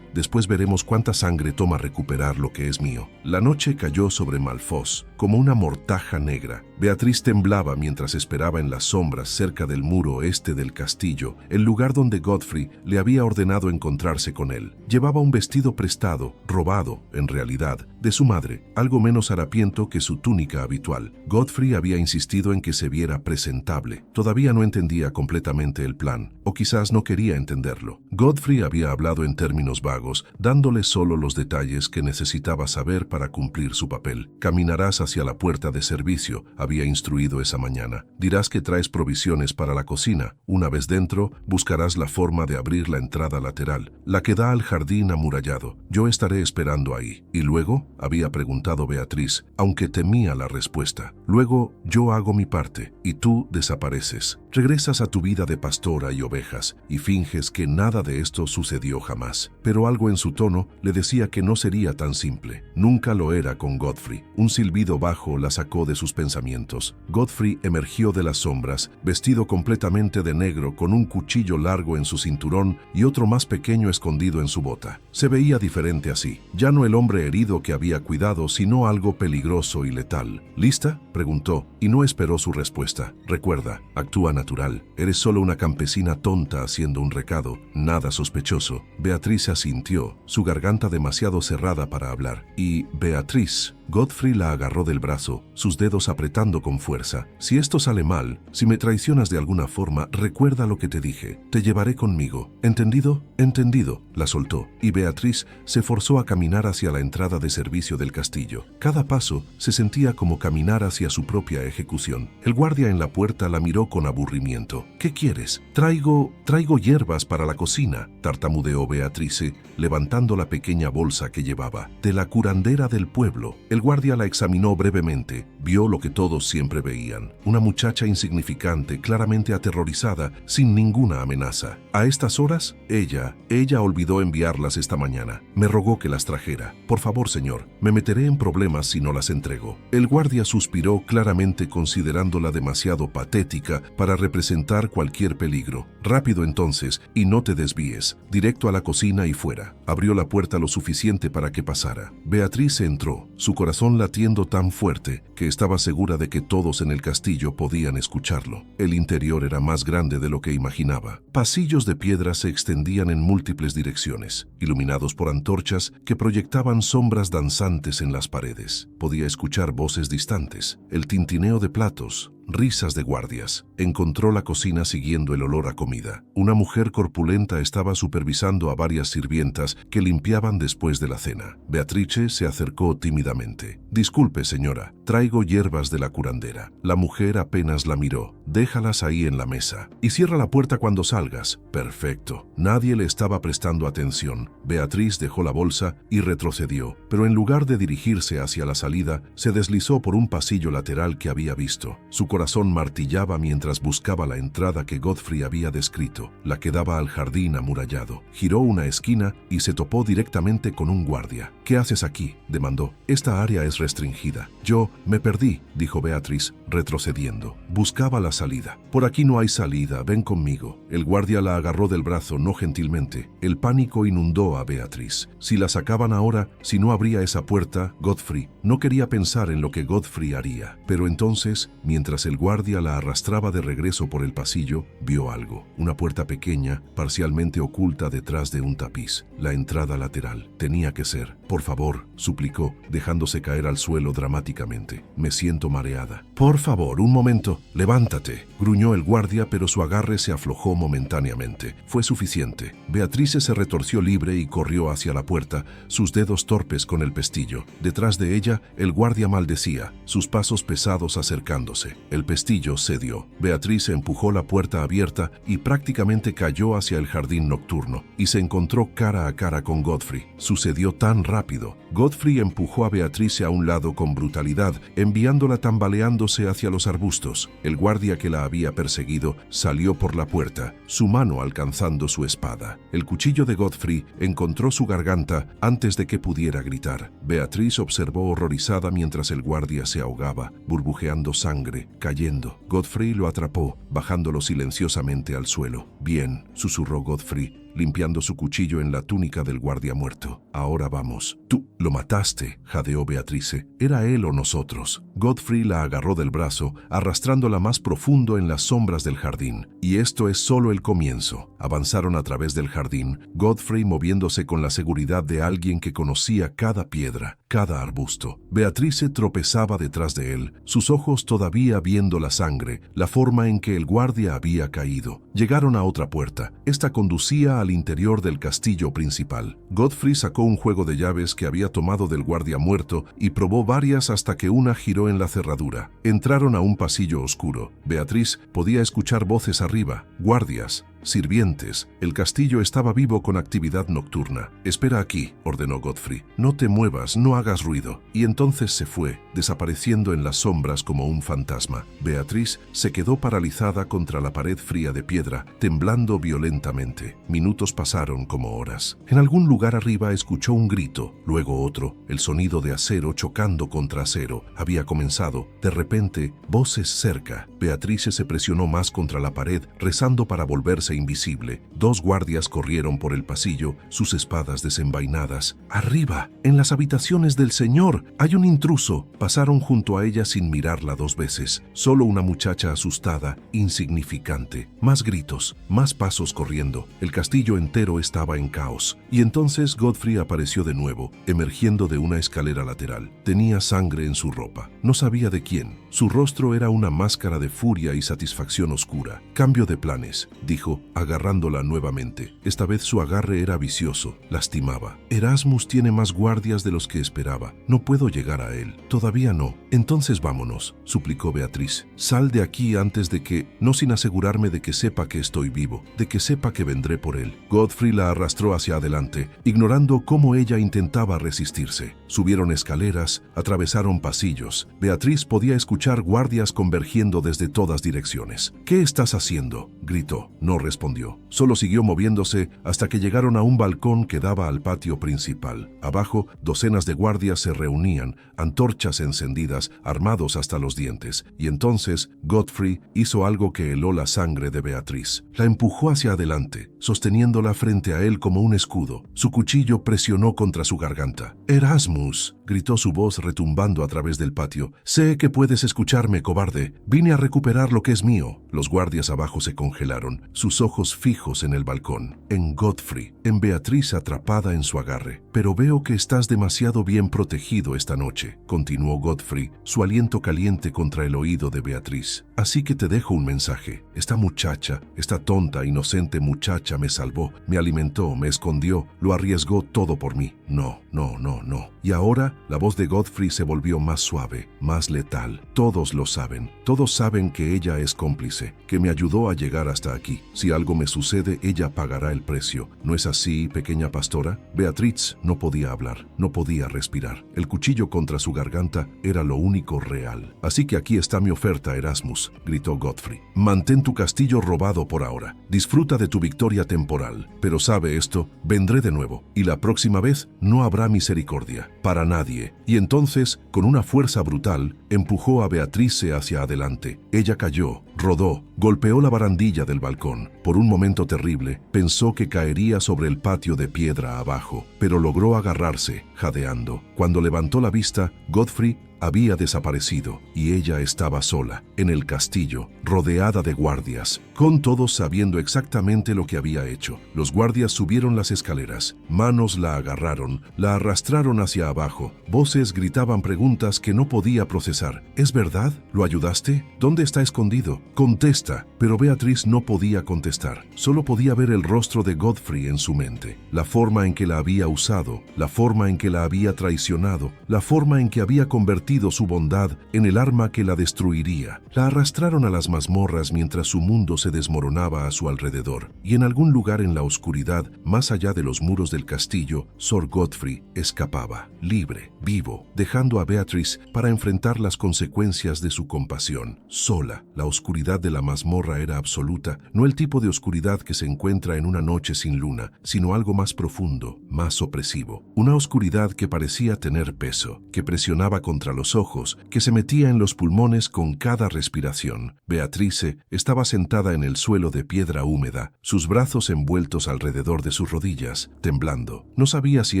después veremos cuánta sangre toma recuperar lo que es mío. La noche cayó sobre Malfoz, como una mortaja negra. Beatriz temblaba mientras esperaba en las sombras cerca del muro este del castillo, el lugar donde Godfrey le había ordenado encontrarse con él. Llevaba un vestido prestado, robado, en realidad, de su madre, algo menos harapiento que su túnica habitual. Godfrey había insistido en que se viera presentable. Todavía no entendía completamente el plan, o quizás no quería entenderlo. Godfrey había hablado en términos vagos, dándole solo los detalles que necesitaba saber para cumplir su papel. Caminarás hacia la puerta de servicio, había instruido esa mañana. Dirás que traes provisiones para la cocina. Una vez dentro, buscarás la forma de abrir la entrada lateral, la que da al jardín amurallado. Yo estaré esperando ahí. ¿Y luego? Había preguntado Beatriz, aunque temía la respuesta. Luego, yo hago mi parte, y tú desapareces. Regresas a tu vida de pastora y ovejas, y finges que nada de esto sucedió jamás. Pero algo en su tono le decía que no sería tan simple. Nunca lo era con Godfrey. Un silbido bajo la sacó de sus pensamientos. Godfrey emergió de las sombras, vestido completamente de negro, con un cuchillo largo en su cinturón y otro más pequeño escondido en su bota. Se veía diferente así. Ya no el hombre herido que había cuidado, sino algo peligroso y letal. ¿Lista?, preguntó, y no esperó su respuesta. Recuerda, actúa natural. Eres solo una campesina tonta haciendo un recado, nada sospechoso. Beatriz asintió, su garganta demasiado cerrada para hablar. Y, Beatriz, Godfrey la agarró del brazo, sus dedos apretando con fuerza. Si esto sale mal, si me traicionas de alguna forma, recuerda lo que te dije. Te llevaré conmigo. ¿Entendido? Entendido. La soltó, y Beatriz se forzó a caminar hacia la entrada de servicio del castillo. Cada paso se sentía como caminar hacia su propia ejecución. El guardia en la puerta la miró con aburrimiento. ¿Qué quieres? Traigo hierbas para la cocina, tartamudeó Beatriz, levantando la pequeña bolsa que llevaba. De la curandera del pueblo. El guardia la examinó brevemente. Vio lo que todos siempre veían. Una muchacha insignificante, claramente aterrorizada, sin ninguna amenaza. A estas horas, ella olvidó enviarlas esta mañana. Me rogó que las trajera. Por favor, señor, me meteré en problemas si no las entrego. El guardia suspiró, claramente considerándola demasiado patética para representar cualquier peligro. Rápido entonces, y no te desvíes. Directo a la cocina y fuera. Abrió la puerta lo suficiente para que pasara. Beatriz entró, su corazón latiendo tan fuerte que estaba segura de que todos en el castillo podían escucharlo. El interior era más grande de lo que imaginaba. Pasillos de piedra se extendían en múltiples direcciones, iluminados por antorchas que proyectaban sombras danzantes en las paredes. Podía escuchar voces distantes, el tintineo de platos, risas de guardias. Encontró la cocina siguiendo el olor a comida. Una mujer corpulenta estaba supervisando a varias sirvientas que limpiaban después de la cena. Beatrice se acercó tímidamente. Disculpe, señora, traigo hierbas de la curandera. La mujer apenas la miró. Déjalas ahí en la mesa. Y cierra la puerta cuando salgas. Perfecto. Nadie le estaba prestando atención. Beatriz dejó la bolsa y retrocedió, pero en lugar de dirigirse hacia la salida, se deslizó por un pasillo lateral que había visto. Su corazón martillaba mientras buscaba la entrada que Godfrey había descrito, la que daba al jardín amurallado. Giró una esquina y se topó directamente con un guardia. ¿Qué haces aquí?, demandó. Esta área es restringida. Yo Me perdí, dijo Beatriz, retrocediendo. Buscaba la salida. Por aquí no hay salida, ven conmigo. El guardia la agarró del brazo, no gentilmente. El pánico inundó a Beatriz. Si la sacaban ahora, si no abría esa puerta, Godfrey. No quería pensar en lo que Godfrey haría. Pero entonces, mientras el guardia la arrastraba de regreso por el pasillo, vio algo. Una puerta pequeña, parcialmente oculta detrás de un tapiz. La entrada lateral. Tenía que ser. Por favor, suplicó, dejándose caer al suelo dramáticamente. Me siento mareada. Por favor, un momento. Levántate. Gruñó el guardia, pero su agarre se aflojó momentáneamente. Fue suficiente. Beatriz se retorció libre y corrió hacia la puerta, sus dedos torpes con el pestillo. Detrás de ella, el guardia maldecía, sus pasos pesados acercándose. El pestillo cedió. Beatriz empujó la puerta abierta y prácticamente cayó hacia el jardín nocturno, y se encontró cara a cara con Godfrey. Sucedió tan rápido. Godfrey empujó a Beatriz a un lado con brutalidad, enviándola tambaleándose hacia los arbustos. El guardia que la había perseguido salió por la puerta, su mano alcanzando su espada. El cuchillo de Godfrey encontró su garganta antes de que pudiera gritar. Beatriz observó horrorizada mientras el guardia se ahogaba, burbujeando sangre, cayendo. Godfrey lo atrapó, bajándolo silenciosamente al suelo. Bien, susurró Godfrey, limpiando su cuchillo en la túnica del guardia muerto. Ahora vamos. Tú lo mataste, jadeó Beatrice. ¿Era él o nosotros? Godfrey la agarró del brazo, arrastrándola más profundo en las sombras del jardín. Y esto es solo el comienzo. Avanzaron a través del jardín, Godfrey moviéndose con la seguridad de alguien que conocía cada piedra, cada arbusto. Beatrice tropezaba detrás de él, sus ojos todavía viendo la sangre, la forma en que el guardia había caído. Llegaron a otra puerta. Esta conducía al interior del castillo principal. Godfrey sacó un juego de llaves que había tomado del guardia muerto y probó varias hasta que una giró en la cerradura. Entraron a un pasillo oscuro. Beatriz podía escuchar voces arriba, guardias, sirvientes. El castillo estaba vivo con actividad nocturna. Espera aquí, ordenó Godfrey. No te muevas, no hagas ruido. Y entonces se fue, desapareciendo en las sombras como un fantasma. Beatriz se quedó paralizada contra la pared fría de piedra, temblando violentamente. Minutos pasaron como horas. En algún lugar arriba escuchó un grito, luego otro, el sonido de acero chocando contra acero. Había comenzado. De repente, voces cerca. Beatriz se presionó más contra la pared, rezando para volverse invisible. Dos guardias corrieron por el pasillo, sus espadas desenvainadas. ¡Arriba! ¡En las habitaciones del señor! ¡Hay un intruso! Pasaron junto a ella sin mirarla dos veces. Solo una muchacha asustada, insignificante. Más gritos, más pasos corriendo. El castillo entero estaba en caos. Y entonces Godfrey apareció de nuevo, emergiendo de una escalera lateral. Tenía sangre en su ropa. No sabía de quién. Su rostro era una máscara de furia y satisfacción oscura. Cambio de planes, dijo, agarrándola nuevamente. Esta vez su agarre era vicioso, lastimaba. Erasmus tiene más guardias de los que esperaba. No puedo llegar a él. Todavía no. Entonces vámonos, suplicó Beatriz. Sal de aquí antes de que, no sin asegurarme de que sepa que estoy vivo, de que sepa que vendré por él. Godfrey la arrastró hacia adelante, ignorando cómo ella intentaba resistirse. Subieron escaleras, atravesaron pasillos. Beatriz podía escuchar guardias convergiendo desde todas direcciones. ¿Qué estás haciendo?, gritó. No respondió. Solo siguió moviéndose hasta que llegaron a un balcón que daba al patio principal. Abajo, docenas de guardias se reunían, antorchas encendidas, armados hasta los dientes. Y entonces, Godfrey hizo algo que heló la sangre de Beatriz. La empujó hacia adelante, sosteniéndola frente a él como un escudo. Su cuchillo presionó contra su garganta. «Erasmus», gritó su voz retumbando a través del patio. «Sé que puedes escucharme, cobarde. Vine a recuperar lo que es mío». Los guardias abajo se congelaron, sus ojos fijos en el balcón, en Godfrey, en Beatriz atrapada en su agarre. «Pero veo que estás demasiado bien protegido esta noche», continuó Godfrey, su aliento caliente contra el oído de Beatriz. «Así que te dejo un mensaje. Esta muchacha, esta tonta, inocente muchacha me salvó, me alimentó, me escondió, lo arriesgó todo por mí. No, no, no, no». Y ahora la voz de Godfrey se volvió más suave, más letal. «Todos lo saben. Todos saben que ella es cómplice, que me ayudó a llegar hasta aquí. Si algo me sucede, ella pagará el precio. ¿No es así, pequeña pastora?» Beatriz no podía hablar, no podía respirar. El cuchillo contra su garganta era lo único real. «Así que aquí está mi oferta, Erasmus», gritó Godfrey. «Mantén tu castillo robado por ahora. Disfruta de tu victoria temporal. Pero sabe esto, vendré de nuevo, y la próxima vez no habrá misericordia. para nadie. Y entonces, con una fuerza brutal, empujó a Beatrice hacia adelante. Ella cayó, rodó, golpeó la barandilla del balcón. Por un momento terrible, pensó que caería sobre el patio de piedra abajo, pero logró agarrarse, jadeando. Cuando levantó la vista, Godfrey había desaparecido y ella estaba sola, en el castillo, rodeada de guardias, con todos sabiendo exactamente lo que había hecho. Los guardias subieron las escaleras, manos la agarraron, la arrastraron hacia abajo, voces gritaban preguntas que no podía procesar. ¿Es verdad? ¿Lo ayudaste? ¿Dónde está escondido? Contesta. Pero Beatriz no podía contestar, solo podía ver el rostro de Godfrey en su mente, la forma en que la había usado, la forma en que la había traicionado, la forma en que había convertido su bondad en el arma que la destruiría. La arrastraron a las mazmorras mientras su mundo se desmoronaba a su alrededor, y en algún lugar en la oscuridad, más allá de los muros del castillo, Sir Godfrey escapaba, libre, vivo, dejando a Beatriz para enfrentar las consecuencias de su compasión. Sola, la oscuridad de la mazmorra era absoluta, no el tipo de oscuridad que se encuentra en una noche sin luna, sino algo más profundo, más opresivo. Una oscuridad que parecía tener peso, que presionaba contra los ojos, que se metía en los pulmones con cada respiración. Beatrice estaba sentada en el suelo de piedra húmeda, sus brazos envueltos alrededor de sus rodillas, temblando. No sabía si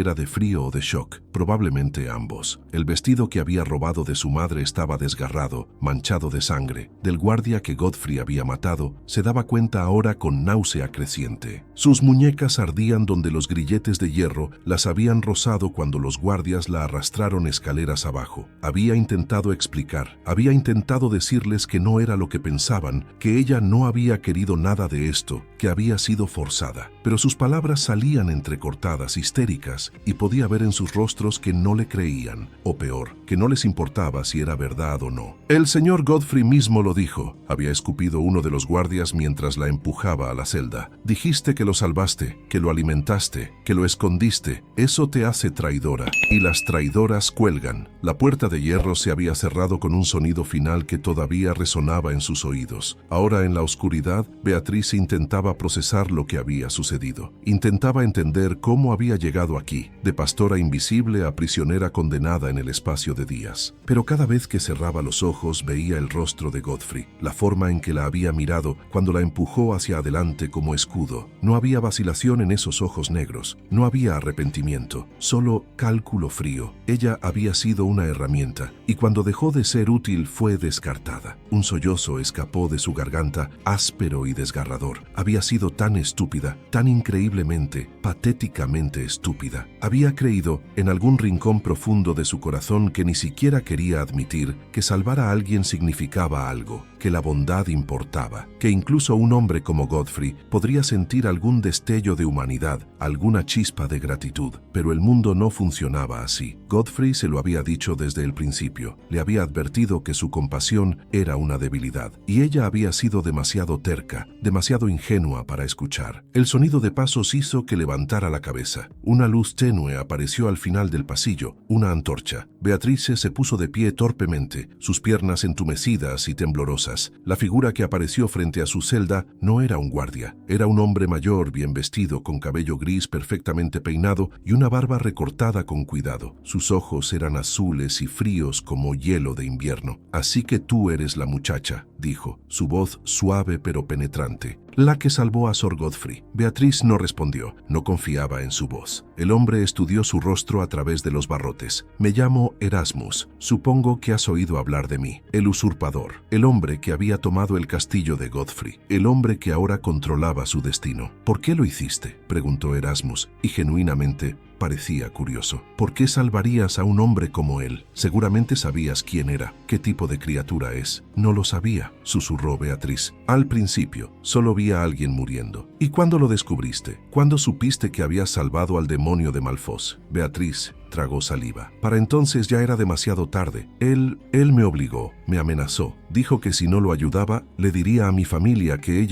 era de frío o de shock, probablemente ambos. El vestido que había robado de su madre estaba desgarrado, manchado de sangre. Del guardia que Godfrey había matado, se daba cuenta ahora con náusea creciente. Sus muñecas ardían donde los grilletes de hierro las habían rozado cuando los guardias la arrastraron escaleras abajo. Había intentado explicar, había intentado decirles que no era lo que pensaban, que ella no había querido nada de esto, que había sido forzada. Pero sus palabras salían entrecortadas, histéricas, y podía ver en sus rostros que no le creían, o peor, que no les importaba si era verdad o no. El señor Godfrey mismo lo dijo, había escupido uno de los guardias mientras la empujaba a la celda. Dijiste que lo salvaste, que lo alimentaste, que lo escondiste. Eso te hace traidora. Y las traidoras cuelgan. La puerta de hierro se había cerrado con un sonido final que todavía resonaba en sus oídos. Ahora en la oscuridad, Beatriz intentaba procesar lo que había sucedido. Intentaba entender cómo había llegado aquí, de pastora invisible a prisionera condenada en el espacio de días. Pero cada vez que cerraba los ojos veía el rostro de Godfrey, la forma en que la había mirado cuando la empujó hacia adelante como escudo. No había vacilación en esos ojos negros, no había arrepentimiento, solo cálculo frío. Ella había sido una herramienta, y cuando dejó de ser útil fue descartada. Un sollozo escapó de su garganta, áspero y desgarrador. Había sido tan estúpida, tan increíblemente, patéticamente estúpida. Había creído, en algún rincón profundo de su corazón, que ni siquiera quería admitir que salvar a alguien significaba algo, que la bondad importaba, que incluso un hombre como Godfrey podría sentir algún destello de humanidad, alguna chispa de gratitud. Pero el mundo no funcionaba así. Godfrey se lo había dicho desde el principio. Le había advertido que su compasión era una debilidad, y ella había sido demasiado terca, demasiado ingenua para escuchar. El sonido de pasos hizo que levantara la cabeza. Una luz tenue apareció al final del pasillo, una antorcha. Beatrice se puso de pie torpemente, sus piernas entumecidas y temblorosas. La figura que apareció frente a su celda no era un guardia, era un hombre mayor, bien vestido, con cabello gris perfectamente peinado y una barba recortada con cuidado. Sus ojos eran azules y fríos como hielo de invierno. «Así que tú eres la muchacha», dijo, su voz suave pero penetrante. «La que salvó a Sir Godfrey». Beatriz no respondió, no confiaba en su voz. El hombre estudió su rostro a través de los barrotes. «Me llamo Erasmus. Supongo que has oído hablar de mí. El usurpador, el hombre que había tomado el castillo de Godfrey, el hombre que ahora controlaba su destino». «¿Por qué lo hiciste?», preguntó Erasmus, y genuinamente parecía curioso. «¿Por qué salvarías a un hombre como él? Seguramente sabías quién era, qué tipo de criatura es». «No lo sabía», susurró Beatriz. «Al principio, solo vi a alguien muriendo». «¿Y cuándo lo descubriste? ¿Cuándo supiste que habías salvado al demonio de Malfoz?» Beatriz tragó saliva. Para entonces ya era demasiado tarde. Él me obligó, me amenazó. Dijo que si no lo ayudaba, le diría a mi familia que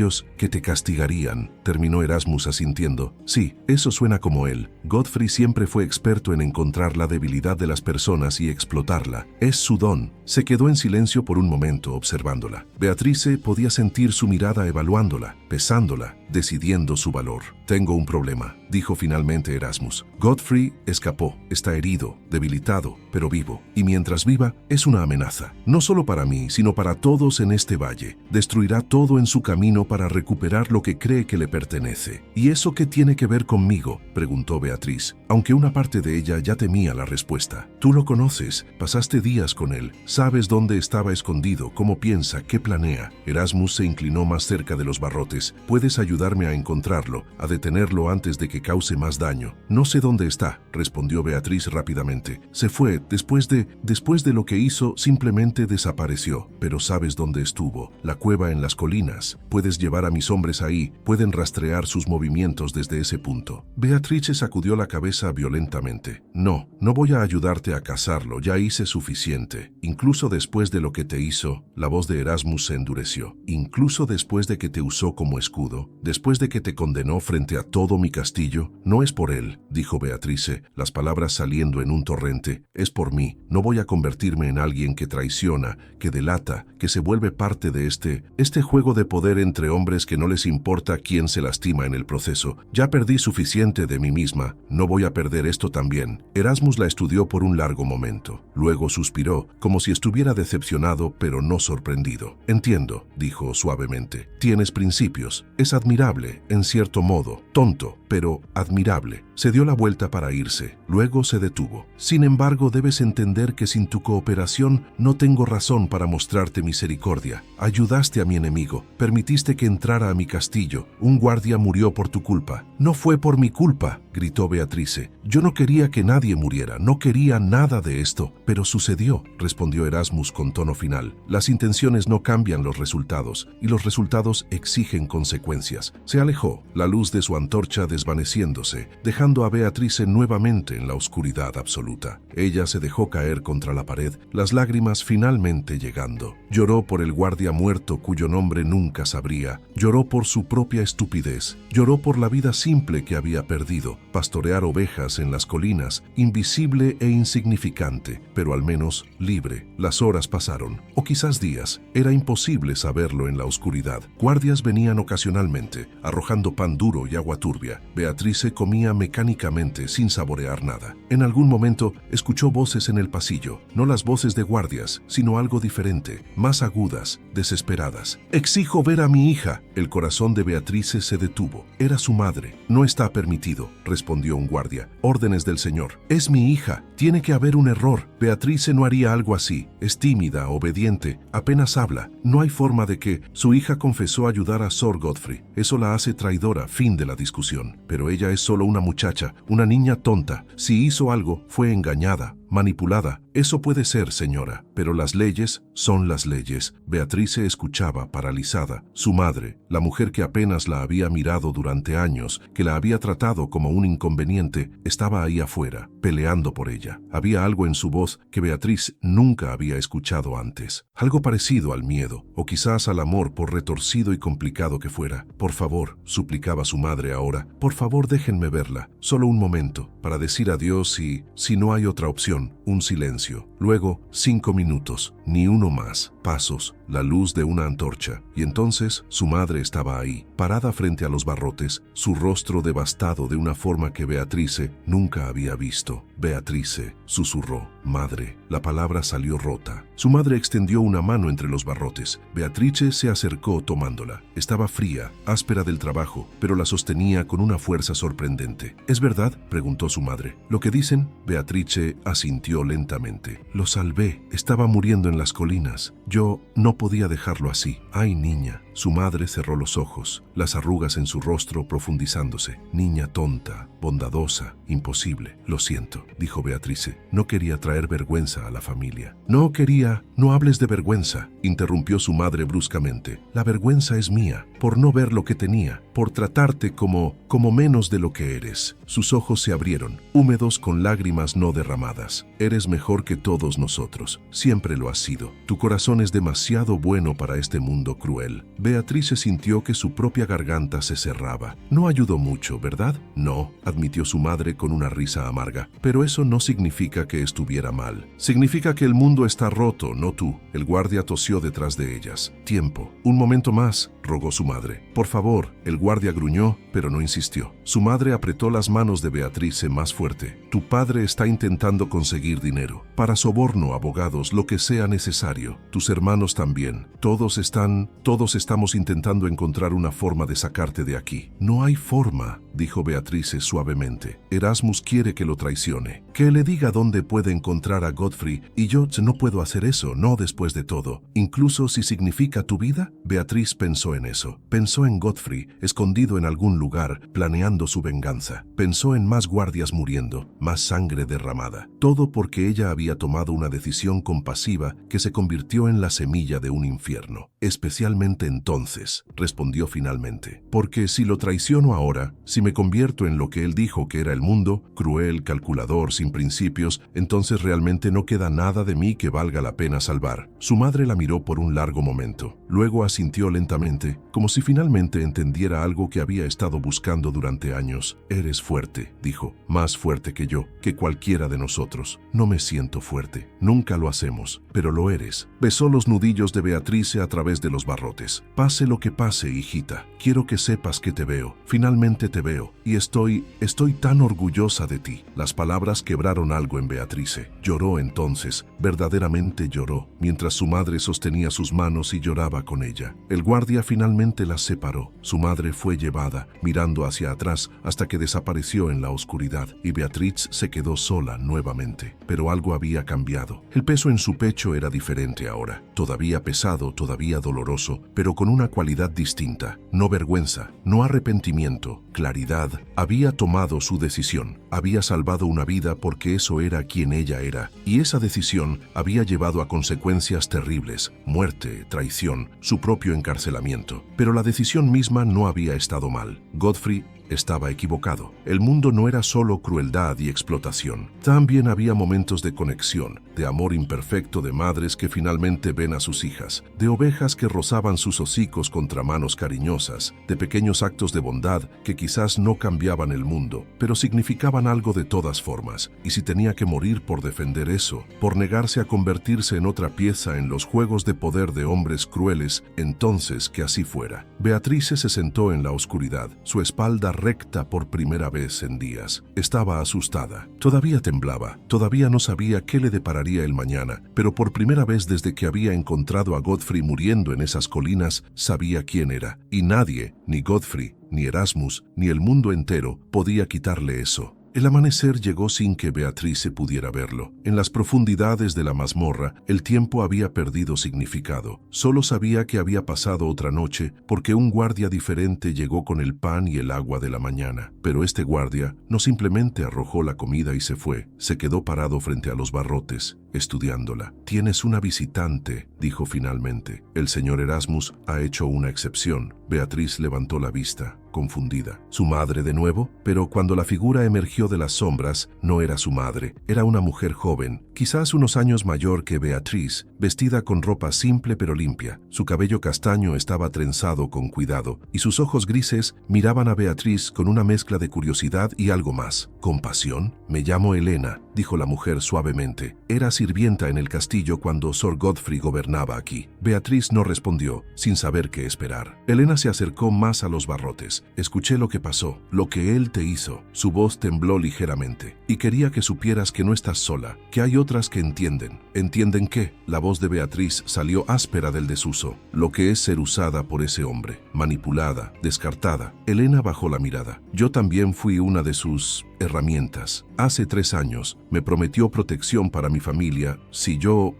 te castigarían. Terminó Erasmus asintiendo. «Sí, eso suena como él. Godfrey siempre fue experto en encontrar la debilidad de las personas y explotarla. Es su don». Se quedó en silencio por un momento observándola. Beatrice podía sentir su mirada evaluándola, pesándola, decidiendo su valor. Tengo un problema, dijo finalmente Erasmus. Godfrey escapó, está herido, debilitado, pero vivo. Y mientras viva, es una amenaza. No solo para mí, sino para todos en este valle. Destruirá todo en su camino para recuperar lo que cree que le pertenece. ¿Y eso qué tiene que ver conmigo?, preguntó Beatriz, aunque una parte de ella ya temía la respuesta. Tú lo conoces, pasaste días con él, sabes dónde estaba escondido, cómo piensa, qué planea. Erasmus se inclinó más cerca de los barrotes. Puedes ayudarme a encontrarlo, a detenerlo antes de que cause más daño. No sé dónde está, respondió Beatriz rápidamente. Se fue, después de lo que hizo, simplemente desapareció. Pero sabes dónde estuvo, la cueva en las colinas. Puedes llevar a mis hombres ahí, pueden rastrear sus movimientos desde ese punto. Beatriz sacudió la cabeza violentamente. No voy a ayudarte a cazarlo, ya hice suficiente. Incluso después de lo que te hizo, la voz de Erasmus se endureció. Incluso después de que te usó como escudo, después de que te condenó frente a todo mi castillo, no es por él, dijo Beatriz, las palabras saliendo en un torrente. Es por mí. No voy a convertirme en alguien que traiciona, que delata, que se vuelve parte de este juego de poder entre hombres que no les importa quién se lastima en el proceso. Ya perdí suficiente de mí misma, no voy a perder esto también. Erasmus la estudió por un largo momento. Luego suspiró, como si estuviera decepcionado, pero no sorprendido. Entiendo, dijo suavemente. Tienes principios. Es admirable, en cierto modo. Tonto, pero admirable. Se dio la vuelta para irse. Luego se detuvo. Sin embargo, debes entender que sin tu cooperación no tengo razón para mostrarte misericordia. Ayudaste a mi enemigo. Permitiste que entrara a mi castillo. Un guardia murió por tu culpa. No fue por mi culpa, gritó Beatriz. Yo no quería que nadie muriera. No quería nada de esto. Pero sucedió, respondió Erasmus con tono final. Las intenciones no cambian los resultados, y los resultados exigen consecuencias. Se alejó, la luz de su antorcha desvaneciéndose, dejando a Beatriz nuevamente en la oscuridad absoluta. Ella se dejó caer contra la pared, las lágrimas finalmente llegando. Lloró por el guardia muerto cuyo nombre nunca sabría. Lloró por su propia estupidez. Lloró por la vida simple que había perdido. Pastorear ovejas en las colinas, invisible e insignificante, pero al menos libre. Las horas pasaron, o quizás días. Era imposible saberlo en la oscuridad. Guardias venían ocasionalmente, arrojando pan duro y agua turbia. Beatriz comía mecánicamente, sin saborear nada. En algún momento escuchó voces en el pasillo, no las voces de guardias, sino algo diferente, más agudas, desesperadas. «Exijo ver a mi hija». El corazón de Beatriz se detuvo. Era su madre. «No está permitido», respondió un guardia. «Órdenes del señor». «Es mi hija. Tiene que haber un error. Beatriz no haría algo así. Es tímida, obediente, apenas habla. No hay forma de que...». Su hija confesó ayudar a Sir Godfrey. Eso la hace traidora. Fin de la discusión. Pero ella es solo una muchacha, una niña tonta. Si hizo algo, fue engañada, manipulada. Eso puede ser, señora, pero las leyes son las leyes. Beatriz escuchaba, paralizada. Su madre, la mujer que apenas la había mirado durante años, que la había tratado como un inconveniente, estaba ahí afuera, peleando por ella. Había algo en su voz que Beatriz nunca había escuchado antes. Algo parecido al miedo, o quizás al amor, por retorcido y complicado que fuera. «Por favor», suplicaba su madre ahora, «por favor déjenme verla, solo un momento, para decir adiós y, si no hay otra opción, un silencio». Luego, 5 minutos, ni uno más. Pasos, la luz de una antorcha. Y entonces su madre estaba ahí, parada frente a los barrotes, su rostro devastado de una forma que Beatriz nunca había visto. «Beatriz», susurró. «Madre». La palabra salió rota. Su madre extendió una mano entre los barrotes. Beatriz se acercó tomándola. Estaba fría, áspera del trabajo, pero la sostenía con una fuerza sorprendente. «¿Es verdad?», preguntó su madre. «¿Lo que dicen?». Beatriz asintió lentamente. «Lo salvé. Estaba muriendo en las colinas. Yo no podía dejarlo así». «Ay, niña». Su madre cerró los ojos, las arrugas en su rostro profundizándose. «Niña tonta, bondadosa, imposible». «Lo siento», dijo Beatriz. «No quería traer vergüenza a la familia». «No quería». «No hables de vergüenza», interrumpió su madre bruscamente. «La vergüenza es mía, por no ver lo que tenía, por tratarte como menos de lo que eres». Sus ojos se abrieron, húmedos con lágrimas no derramadas. «Eres mejor que todos nosotros. Siempre lo has sido. Tu corazón es demasiado bueno para este mundo cruel». Beatriz sintió que su propia garganta se cerraba. «No ayudó mucho, ¿verdad?». «No», admitió su madre con una risa amarga. «Pero eso no significa que estuviera mal. Significa que el mundo está roto, no tú». El guardia tosió detrás de ellas. «Tiempo. Un momento más». rogó su madre. Por favor. El guardia gruñó, pero no insistió. Su madre apretó las manos de Beatrice más fuerte. Tu padre está intentando conseguir dinero. Para soborno, abogados, lo que sea necesario. Tus hermanos también. Todos estamos intentando encontrar una forma de sacarte de aquí. No hay forma, dijo Beatrice suavemente. Erasmus quiere que lo traicione. Que le diga dónde puede encontrar a Godfrey, y yo no puedo hacer eso, no después de todo. Incluso si significa tu vida. Beatriz pensó en eso. Pensó en Godfrey, escondido en algún lugar, planeando su venganza. Pensó en más guardias muriendo, más sangre derramada. Todo porque ella había tomado una decisión compasiva que se convirtió en la semilla de un infierno. Especialmente entonces, respondió finalmente. Porque si lo traiciono ahora, si me convierto en lo que él dijo que era el mundo, cruel, calculador, sin principios, entonces realmente no queda nada de mí que valga la pena salvar. Su madre la miró por un largo momento. Luego asintió lentamente, como si finalmente entendiera algo que había estado buscando durante años. Eres fuerte, dijo, más fuerte que yo, que cualquiera de nosotros. No me siento fuerte. Nunca lo hacemos, pero lo eres. Besó los nudillos de Beatrice a través de los barrotes. Pase lo que pase, hijita. Quiero que sepas que te veo. Finalmente te veo. Y estoy tan orgullosa de ti. Las palabras quebraron algo en Beatrice. Lloró entonces, verdaderamente lloró, mientras su madre sostenía sus manos y lloraba con ella. El guardia finalmente las separó. Su madre fue llevada, mirando hacia atrás, hasta que desapareció en la oscuridad, y Beatriz se quedó sola nuevamente. Pero algo había cambiado. El peso en su pecho era diferente ahora. Todavía pesado, todavía doloroso, pero con una cualidad distinta. No vergüenza, no arrepentimiento, claridad. Había tomado su decisión. Había salvado una vida porque eso era quien ella era. Y esa decisión había llevado a consecuencias terribles: muerte, traición, su propio encarcelamiento. Pero la decisión misma no había estado mal. Godfrey estaba equivocado. El mundo no era solo crueldad y explotación. También había momentos de conexión, de amor imperfecto de madres que finalmente ven a sus hijas, de ovejas que rozaban sus hocicos contra manos cariñosas, de pequeños actos de bondad que quizás no cambiaban el mundo, pero significaban algo de todas formas. Y si tenía que morir por defender eso, por negarse a convertirse en otra pieza en los juegos de poder de hombres crueles, entonces que así fuera. Beatrice se sentó en la oscuridad, su espalda recta por primera vez en días. Estaba asustada. Todavía temblaba. Todavía no sabía qué le depararía el mañana, pero por primera vez desde que había encontrado a Godfrey muriendo en esas colinas, sabía quién era. Y nadie, ni Godfrey, ni Erasmus, ni el mundo entero, podía quitarle eso. El amanecer llegó sin que Beatrice pudiera verlo. En las profundidades de la mazmorra, el tiempo había perdido significado. Solo sabía que había pasado otra noche porque un guardia diferente llegó con el pan y el agua de la mañana. Pero este guardia no simplemente arrojó la comida y se fue. Se quedó parado frente a los barrotes, estudiándola. «Tienes una visitante», dijo finalmente. «El señor Erasmus ha hecho una excepción». Beatriz levantó la vista, confundida. ¿Su madre de nuevo? Pero cuando la figura emergió de las sombras, no era su madre. Era una mujer joven, quizás unos años mayor que Beatriz, vestida con ropa simple pero limpia. Su cabello castaño estaba trenzado con cuidado, y sus ojos grises miraban a Beatriz con una mezcla de curiosidad y algo más. ¿Compasión? «Me llamo Helena», dijo la mujer suavemente. «Era sirvienta en el castillo cuando Sir Godfrey gobernaba aquí». Beatriz no respondió, sin saber qué esperar. Helena se acercó más a los barrotes. «Escuché lo que pasó, lo que él te hizo». Su voz tembló ligeramente. «Y quería que supieras que no estás sola, que hay otras que entienden». «¿Entienden qué?». La voz de Beatriz salió áspera del desuso. «Lo que es ser usada por ese hombre, manipulada, descartada». Helena bajó la mirada. «Yo también fui una de sus herramientas. Hace 3 años me prometió protección para mi familia si yo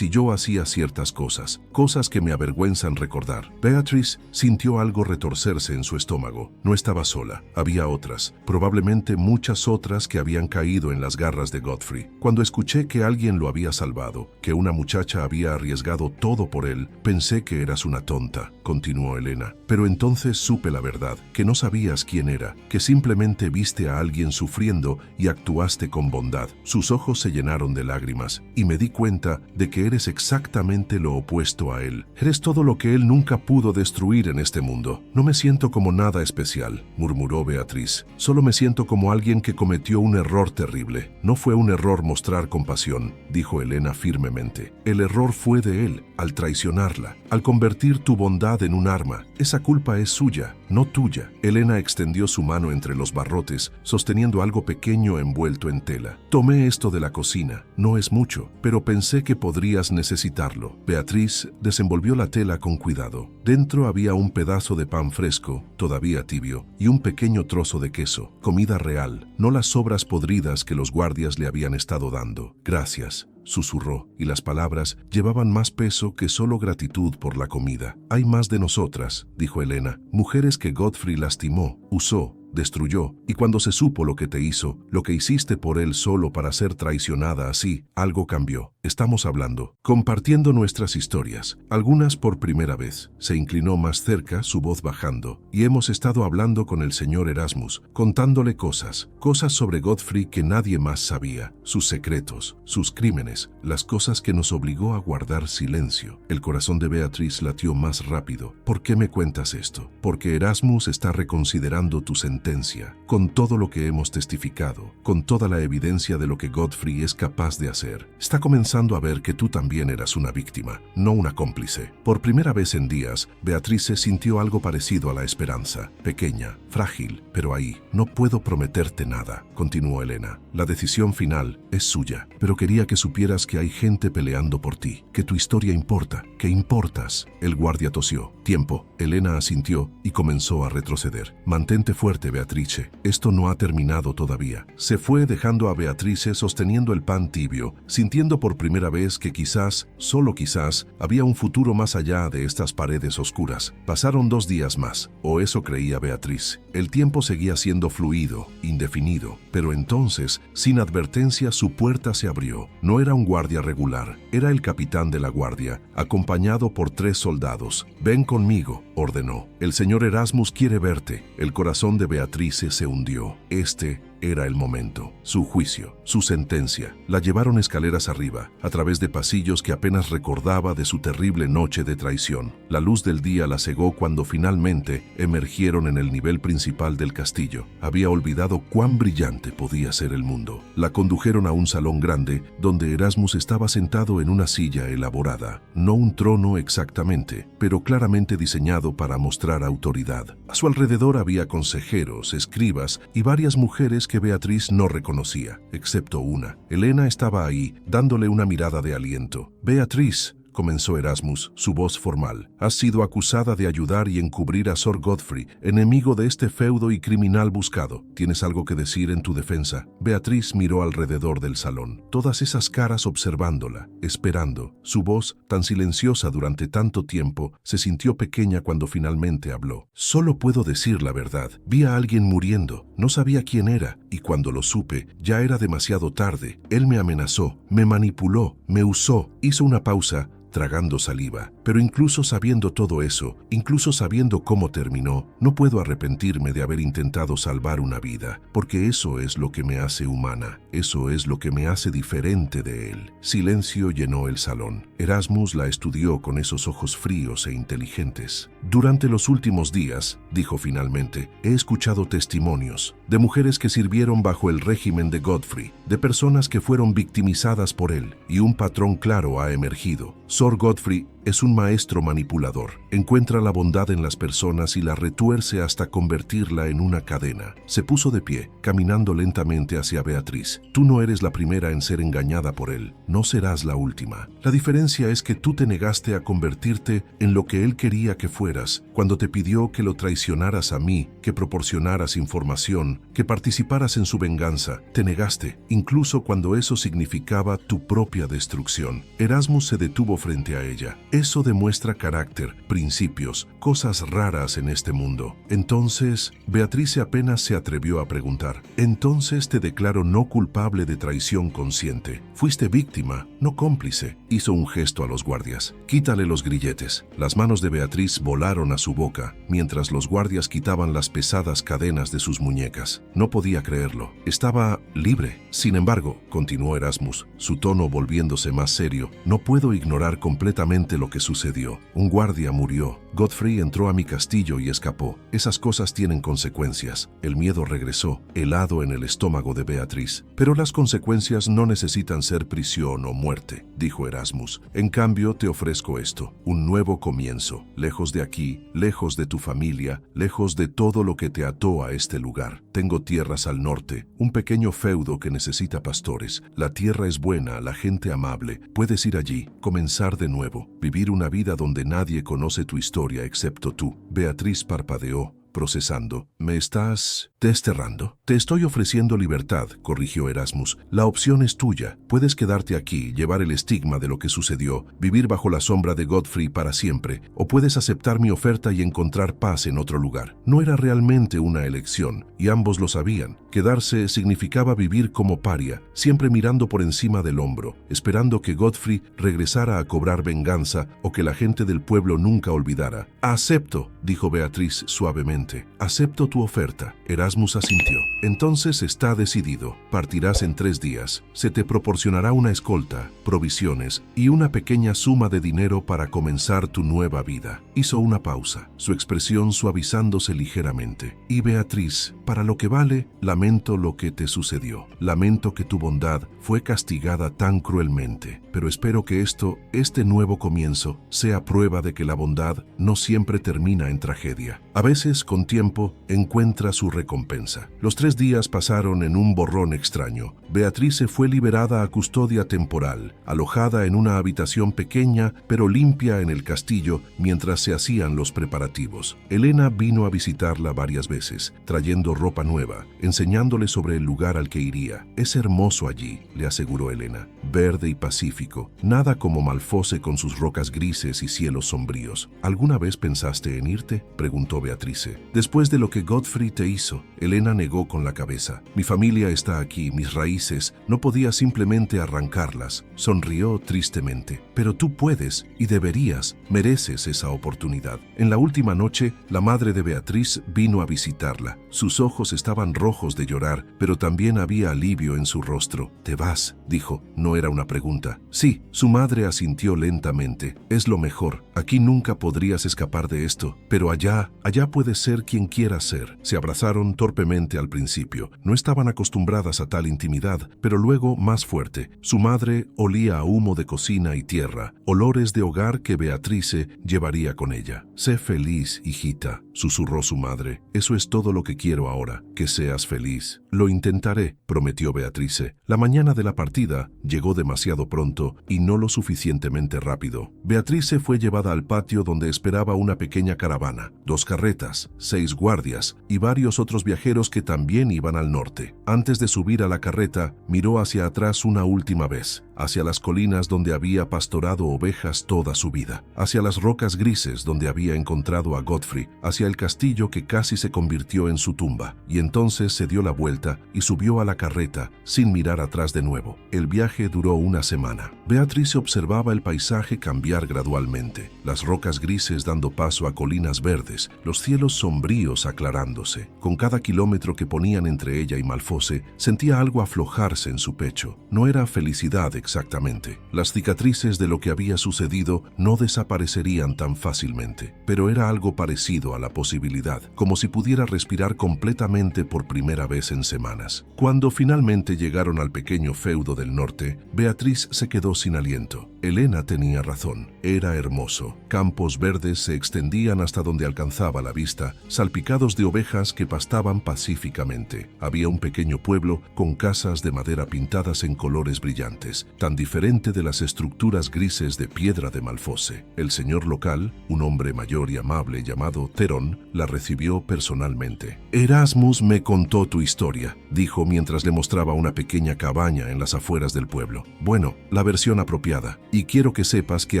hacía ciertas cosas que me avergüenzan recordar». Beatriz sintió algo retorcerse en su estómago. No estaba sola. Había otras, probablemente muchas otras que habían caído en las garras de Godfrey. «Cuando escuché que alguien lo había salvado, que una muchacha había arriesgado todo por él, pensé que eras una tonta», continuó Helena. «Pero entonces supe la verdad, que no sabías quién era, que simplemente viste a alguien sufrir sufriendo y actuaste con bondad. Sus ojos se llenaron de lágrimas y me di cuenta de que eres exactamente lo opuesto a él. Eres todo lo que él nunca pudo destruir en este mundo. No me siento como nada especial, murmuró Beatriz. Solo me siento como alguien que cometió un error terrible. No fue un error mostrar compasión, dijo Elena firmemente. El error fue de él, al traicionarla, al convertir tu bondad en un arma. Esa culpa es suya, no tuya. Elena extendió su mano entre los barrotes, sosteniendo algo pequeño envuelto en tela. Tomé esto de la cocina. No es mucho, pero pensé que podrías necesitarlo. Beatriz desenvolvió la tela con cuidado. Dentro había un pedazo de pan fresco, todavía tibio, y un pequeño trozo de queso. Comida real, no las sobras podridas que los guardias le habían estado dando. Gracias, susurró, y las palabras llevaban más peso que solo gratitud por la comida. Hay más de nosotras, dijo Elena, mujeres que Godfrey lastimó, usó, destruyó, y cuando se supo lo que te hizo, lo que hiciste por él solo para ser traicionada así, algo cambió. Estamos hablando, compartiendo nuestras historias, algunas por primera vez. Se inclinó más cerca, su voz bajando, y hemos estado hablando con el señor Erasmus, contándole cosas sobre Godfrey que nadie más sabía, sus secretos, sus crímenes, las cosas que nos obligó a guardar silencio. El corazón de Beatriz latió más rápido. ¿Por qué me cuentas esto? Porque Erasmus está reconsiderando tu sentencia, con todo lo que hemos testificado, con toda la evidencia de lo que Godfrey es capaz de hacer. Está comenzando a ver que tú también eras una víctima, no una cómplice. Por primera vez en días, Beatriz sintió algo parecido a la esperanza, pequeña, frágil, pero ahí. No puedo prometerte nada, continuó Elena. La decisión final es suya, pero quería que supieras que hay gente peleando por ti, que tu historia importa, que importas. El guardia tosió. Tiempo. Elena asintió y comenzó a retroceder. Mantente fuerte, Beatrice. Esto no ha terminado todavía. Se fue dejando a Beatrice sosteniendo el pan tibio, sintiendo por primera vez que quizás, solo quizás, había un futuro más allá de estas paredes oscuras. Pasaron 2 días más, o eso creía Beatriz. El tiempo seguía siendo fluido, indefinido, pero entonces, sin advertencia, su puerta se abrió. No era un guardia regular, era el capitán de la guardia, acompañado por 3 soldados. Ven conmigo, ordenó. El señor Erasmus quiere verte. El corazón de Beatrice se hundió. Este era el momento. Su juicio, su sentencia. La llevaron escaleras arriba, a través de pasillos que apenas recordaba de su terrible noche de traición. La luz del día la cegó cuando finalmente emergieron en el nivel principal del castillo. Había olvidado cuán brillante podía ser el mundo. La condujeron a un salón grande, donde Erasmus estaba sentado en una silla elaborada. No un trono exactamente, pero claramente diseñado para mostrar autoridad. A su alrededor había consejeros, escribas y varias mujeres que Beatriz no reconocía, excepto una. Elena estaba ahí, dándole una mirada de aliento. Beatriz, comenzó Erasmus, su voz formal. Has sido acusada de ayudar y encubrir a Sir Godfrey, enemigo de este feudo y criminal buscado. ¿Tienes algo que decir en tu defensa? Beatriz miró alrededor del salón. Todas esas caras observándola, esperando. Su voz, tan silenciosa durante tanto tiempo, se sintió pequeña cuando finalmente habló. Solo puedo decir la verdad. Vi a alguien muriendo. No sabía quién era, y cuando lo supe, ya era demasiado tarde. Él me amenazó, me manipuló, me usó. Hizo una pausa, tragando saliva. Pero incluso sabiendo todo eso, incluso sabiendo cómo terminó, no puedo arrepentirme de haber intentado salvar una vida, porque eso es lo que me hace humana, eso es lo que me hace diferente de él. Silencio llenó el salón. Erasmus la estudió con esos ojos fríos e inteligentes. Durante los últimos días, dijo finalmente, he escuchado testimonios de mujeres que sirvieron bajo el régimen de Godfrey, de personas que fueron victimizadas por él, y un patrón claro ha emergido. Sir Godfrey es un maestro manipulador. Encuentra la bondad en las personas y la retuerce hasta convertirla en una cadena. Se puso de pie, caminando lentamente hacia Beatriz. Tú no eres la primera en ser engañada por él. No serás la última. La diferencia es que tú te negaste a convertirte en lo que él quería que fueras, cuando te pidió que lo traicionaras a mí, que proporcionaras información, que participaras en su venganza. Te negaste, incluso cuando eso significaba tu propia destrucción. Erasmus se detuvo frente a ella. Eso demuestra carácter, principios, cosas raras en este mundo. Entonces, Beatrice apenas se atrevió a preguntar. Entonces te declaro no culpable de traición consciente. Fuiste víctima, no cómplice. Hizo un gesto a los guardias. Quítale los grilletes. Las manos de Beatriz volaron a su boca, mientras los guardias quitaban las pesadas cadenas de sus muñecas. No podía creerlo. Estaba libre. Sin embargo, continuó Erasmus, su tono volviéndose más serio, no puedo ignorar completamente lo que sucedió. Un guardia murió. Godfrey entró a mi castillo y escapó. Esas cosas tienen consecuencias. El miedo regresó, helado en el estómago de Beatriz. Pero las consecuencias no necesitan ser prisión o muerte, dijo Erasmus. En cambio, te ofrezco esto, un nuevo comienzo, lejos de aquí, lejos de tu familia, lejos de todo lo que te ató a este lugar. Tengo tierras al norte, un pequeño feudo que necesita pastores. La tierra es buena, la gente amable. Puedes ir allí, comenzar de nuevo, vivir una vida donde nadie conoce tu historia excepto tú. Beatriz parpadeó, procesando. ¿Me estás desterrando? Te estoy ofreciendo libertad, corrigió Erasmus. La opción es tuya. Puedes quedarte aquí, llevar el estigma de lo que sucedió, vivir bajo la sombra de Godfrey para siempre, o puedes aceptar mi oferta y encontrar paz en otro lugar. No era realmente una elección, y ambos lo sabían. Quedarse significaba vivir como paria, siempre mirando por encima del hombro, esperando que Godfrey regresara a cobrar venganza o que la gente del pueblo nunca olvidara. Acepto, dijo Beatriz suavemente. Acepto tu oferta. Erasmus asintió. Entonces está decidido. Partirás en 3 días. Se te proporcionará una escolta, provisiones y una pequeña suma de dinero para comenzar tu nueva vida. Hizo una pausa, su expresión suavizándose ligeramente. Y Beatriz, para lo que vale, lamento lo que te sucedió. Lamento que tu bondad fue castigada tan cruelmente. Pero espero que este nuevo comienzo, sea prueba de que la bondad no siempre termina en tragedia. A veces, con tiempo, encuentra su recompensa. Los 3 días pasaron en un borrón extraño. Beatrice fue liberada a custodia temporal, alojada en una habitación pequeña pero limpia en el castillo mientras se hacían los preparativos. Elena vino a visitarla varias veces, trayendo ropa nueva, enseñándole sobre el lugar al que iría. Es hermoso allí, le aseguró Elena, verde y pacífico, nada como Malfosse con sus rocas grises y cielos sombríos. ¿Alguna vez pensaste en irte?, preguntó Beatrice. Después de lo que Godfrey te hizo, Elena negó con la cabeza. Mi familia está aquí, mis raíces, no podía simplemente arrancarlas. Sonrió tristemente. Pero tú puedes y deberías, mereces esa oportunidad. En la última noche, la madre de Beatriz vino a visitarla. Sus ojos estaban rojos de llorar, pero también había alivio en su rostro. ¿Te vas?, dijo. No era una pregunta. Sí, su madre asintió lentamente. Es lo mejor. Aquí nunca podrías escapar de esto, pero allá puedes ser quien quieras ser. Se abrazaron torpemente al principio. No estaban acostumbradas a tal intimidad, pero luego más fuerte. Su madre olía a humo de cocina y tierra, olores de hogar que Beatrice llevaría con ella. Sé feliz, hijita, susurró su madre. Eso es todo lo que quiero ahora, que seas feliz. Lo intentaré, prometió Beatrice. La mañana de la partida llegó demasiado pronto y no lo suficientemente rápido. Beatrice fue llevada al patio donde esperaba una pequeña caravana, 2 carretas, 6 guardias y varios otros viajeros que también iban al norte. Antes de subir a la carreta, miró hacia atrás una última vez, hacia las colinas donde había pastorado ovejas toda su vida, hacia las rocas grises donde había encontrado a Godfrey, hacia el castillo que casi se convirtió en su tumba, y entonces se dio la vuelta y subió a la carreta sin mirar atrás de nuevo. El viaje duró una semana. Beatrice observaba el paisaje cambiar gradualmente, las rocas grises dando paso a colinas verdes, los cielos sombríos aclarándose. Con cada kilómetro que ponían entre ella y Malfosse, sentía algo aflojarse en su pecho. No era felicidad exactamente. Las cicatrices de lo que había sucedido no desaparecerían tan fácilmente, pero era algo parecido a la posibilidad, como si pudiera respirar completamente por primera vez en semanas. Cuando finalmente llegaron al pequeño feudo del norte, Beatriz se quedó sin aliento. Elena tenía razón. Era hermoso. Campos verdes se extendían hasta donde alcanzaba la vista, salpicados de ovejas que pastaban pacíficamente. claramente. Había un pequeño pueblo con casas de madera pintadas en colores brillantes, tan diferente de las estructuras grises de piedra de Malfosse. El señor local, un hombre mayor y amable llamado Theron, la recibió personalmente. «Erasmus me contó tu historia», dijo mientras le mostraba una pequeña cabaña en las afueras del pueblo. «Bueno, la versión apropiada. Y quiero que sepas que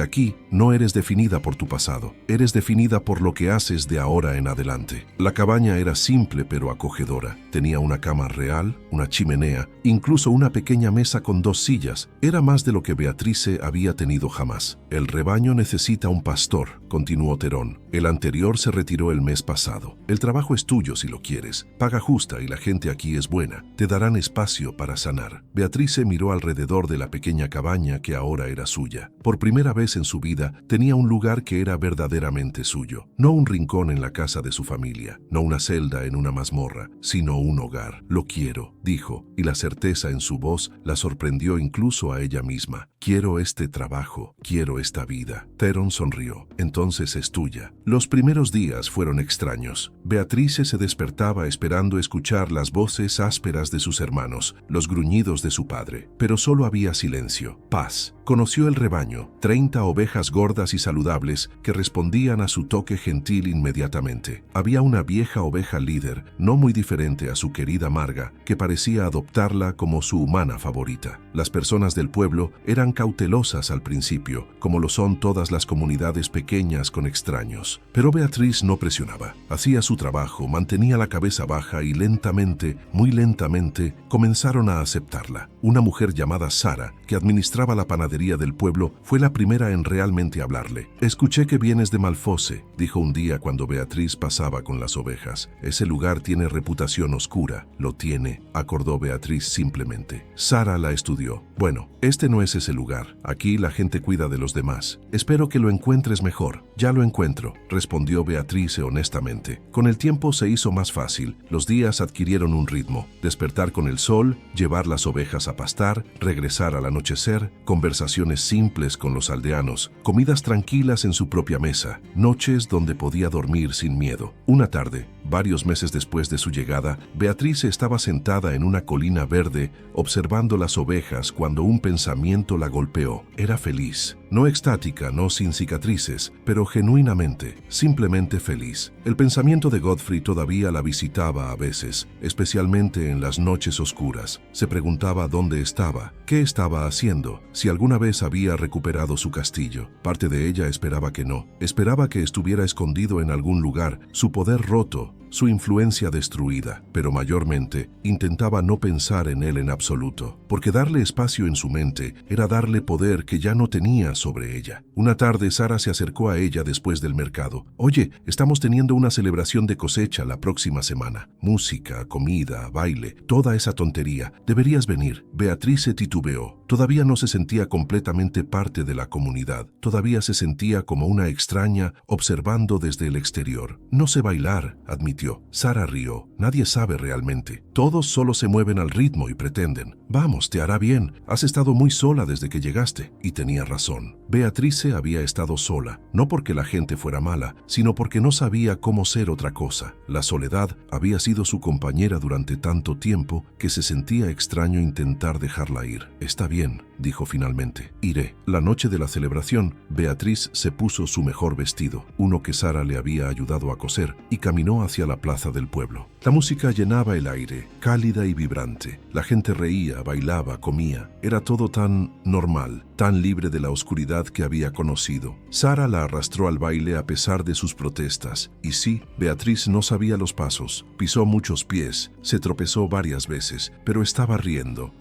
aquí no eres definida por tu pasado. Eres definida por lo que haces de ahora en adelante». La cabaña era simple pero acogedora. Tenía una cama real, una chimenea, incluso una pequeña mesa con 2 sillas. Era más de lo que Beatrice había tenido jamás. «El rebaño necesita un pastor», continuó Theron. «El anterior se retiró el mes pasado. El trabajo es tuyo si lo quieres. Paga justa y la gente aquí es buena. Te darán espacio para sanar». Beatrice miró alrededor de la pequeña cabaña que ahora era suya. Por primera vez en su vida tenía un lugar que era verdaderamente suyo. No un rincón en la casa de su familia, no una celda en una mazmorra, sino un hogar. «Lo quiero», dijo, y la certeza en su voz la sorprendió incluso a ella misma. «Quiero este trabajo, quiero esta vida». Theron sonrió. «Entonces es tuya». Los primeros días fueron extraños. Beatrice se despertaba esperando escuchar las voces ásperas de sus hermanos, los gruñidos de su padre. Pero solo había silencio, paz. Conoció el rebaño, 30 ovejas gordas y saludables que respondían a su toque gentil inmediatamente. Había una vieja oveja líder, no muy diferente a su querida Marga, que parecía adoptarla como su humana favorita. Las personas del pueblo eran cautelosas al principio, como lo son todas las comunidades pequeñas con extraños. Pero Beatrice no presionaba. Hacía su trabajo, mantenía la cabeza baja y lentamente, muy lentamente, comenzaron a aceptarla. Una mujer llamada Sara, que administraba la panadería del pueblo, fue la primera en realmente hablarle. «Escuché que vienes de Malfosse», dijo un día cuando Beatriz pasaba con las ovejas. «Ese lugar tiene reputación oscura». «Lo tiene», acordó Beatriz simplemente. Sara la estudió. «Bueno, este no es ese lugar. Aquí la gente cuida de los demás. Espero que lo encuentres mejor». «Ya lo encuentro», respondió Beatriz honestamente. Con el tiempo se hizo más fácil. Los días adquirieron un ritmo. Despertar con el sol, llevar las ovejas a pastar, regresar al anochecer, conversaciones simples con los aldeanos, comidas tranquilas en su propia mesa, noches donde podía dormir sin miedo. Una tarde, varios meses después de su llegada, Beatrice estaba sentada en una colina verde observando las ovejas cuando un pensamiento la golpeó. Era feliz. No extática, no sin cicatrices, pero genuinamente, simplemente feliz. El pensamiento de Godfrey todavía la visitaba a veces, especialmente en las noches oscuras. Se preguntaba dónde estaba, qué estaba haciendo, si alguna vez había recuperado su castillo. Parte de ella esperaba que no. Esperaba que estuviera escondido en algún lugar, su poder roto, su influencia destruida, pero mayormente intentaba no pensar en él en absoluto, porque darle espacio en su mente era darle poder que ya no tenía sobre ella. Una tarde Sara se acercó a ella después del mercado. «Oye, estamos teniendo una celebración de cosecha la próxima semana. Música, comida, baile, toda esa tontería. Deberías venir». Beatrice titubeó. Todavía no se sentía completamente parte de la comunidad. Todavía se sentía como una extraña observando desde el exterior. «No sé bailar», admitió. Sara rió. «Nadie sabe realmente. Todos solo se mueven al ritmo y pretenden». «Vamos, te hará bien. Has estado muy sola desde que llegaste». Y tenía razón. Beatrice había estado sola, no porque la gente fuera mala, sino porque no sabía cómo ser otra cosa. La soledad había sido su compañera durante tanto tiempo que se sentía extraño intentar dejarla ir. «Está bien», dijo finalmente. «Iré». La noche de la celebración, Beatriz se puso su mejor vestido, uno que Sara le había ayudado a coser, y caminó hacia la plaza del pueblo. La música llenaba el aire, cálida y vibrante. La gente reía, bailaba, comía. Era todo tan normal, tan libre de la oscuridad que había conocido. Sara la arrastró al baile a pesar de sus protestas. Y sí, Beatriz no sabía los pasos. Pisó muchos pies, se tropezó varias veces, pero estaba riendo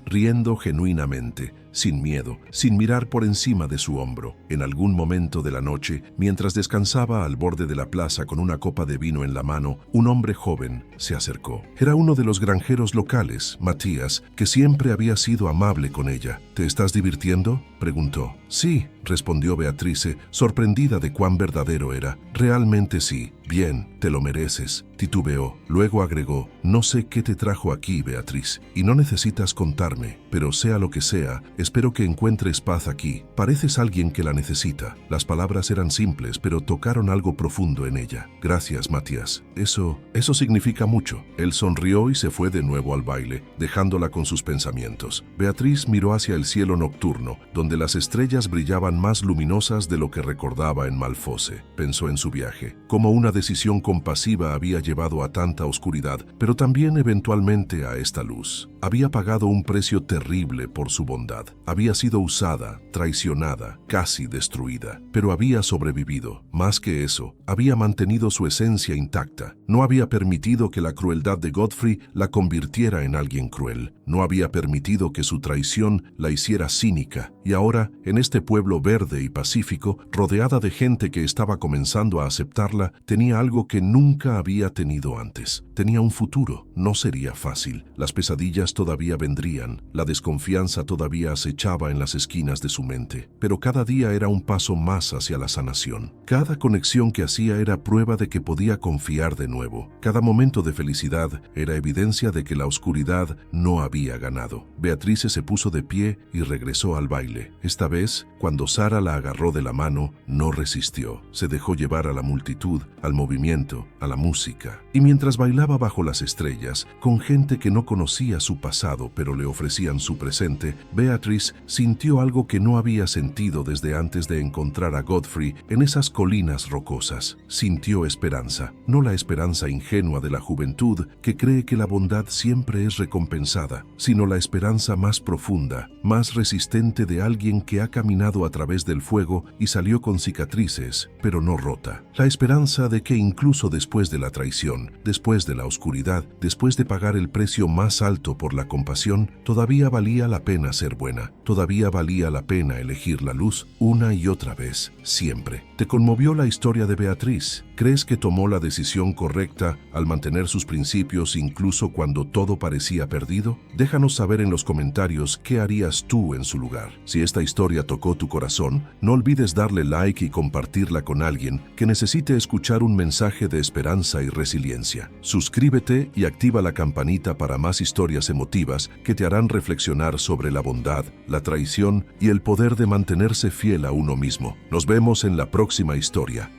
genuinamente, sin miedo, sin mirar por encima de su hombro. En algún momento de la noche, mientras descansaba al borde de la plaza con una copa de vino en la mano, un hombre joven se acercó. Era uno de los granjeros locales, Matías, que siempre había sido amable con ella. «¿Te estás divirtiendo?», preguntó. Sí, respondió Beatrice, sorprendida de cuán verdadero era. Realmente sí. Bien, te lo mereces, titubeó. Luego agregó, no sé qué te trajo aquí, Beatriz, y no necesitas contarme, pero sea lo que sea, espero que encuentres paz aquí. Pareces alguien que la necesita. Las palabras eran simples, pero tocaron algo profundo en ella. Gracias, Matías. Eso significa mucho. Él sonrió y se fue de nuevo al baile, dejándola con sus pensamientos. Beatriz miró hacia el cielo nocturno, donde las estrellas brillaban más luminosas de lo que recordaba en Malfosse. Pensó en su viaje, como una decisión compasiva había llevado a tanta oscuridad, pero también eventualmente a esta luz. Había pagado un precio terrible por su bondad. Había sido usada, traicionada, casi destruida, pero había sobrevivido. Más que eso, había mantenido su esencia intacta. No había permitido que la crueldad de Godfrey la convirtiera en alguien cruel. No había permitido que su traición la hiciera cínica. Y ahora, en este pueblo verde y pacífico, rodeada de gente que estaba comenzando a aceptarla, tenía algo que nunca había tenido antes. Tenía un futuro. No sería fácil. Las pesadillas todavía vendrían. La desconfianza todavía acechaba en las esquinas de su mente. Pero cada día era un paso más hacia la sanación. Cada conexión que hacía era prueba de que podía confiar de nuevo. Cada momento de felicidad era evidencia de que la oscuridad no había ganado. Beatrice se puso de pie y regresó al baile. Esta vez, cuando Sara la agarró de la mano, no resistió. Se dejó llevar a la multitud, al movimiento, a la música. Y mientras bailaba bajo las estrellas, con gente que no conocía su pasado pero le ofrecían su presente, Beatrice sintió algo que no había sentido desde antes de encontrar a Godfrey en esas colinas rocosas. Sintió esperanza, no la esperanza ingenua de la juventud que cree que la bondad siempre es recompensada, sino la esperanza más profunda, más resistente de alguien que ha caminado a través del fuego y salió con cicatrices, pero no rota. La esperanza de que incluso después de la traición, después de la oscuridad, después de pagar el precio más alto por la compasión, todavía valía la pena ser buena, todavía valía la pena elegir la luz una y otra vez, siempre. ¿Te conmovió la historia de Beatriz? ¿Crees que tomó la decisión correcta al mantener sus principios incluso cuando todo parecía perdido? Déjanos saber en los comentarios qué harías tú en su lugar. Si esta historia tocó tu corazón, no olvides darle like y compartirla con alguien que necesite escuchar un mensaje de esperanza y resiliencia. Suscríbete y activa la campanita para más historias emotivas que te harán reflexionar sobre la bondad, la traición y el poder de mantenerse fiel a uno mismo. Nos vemos en la próxima historia.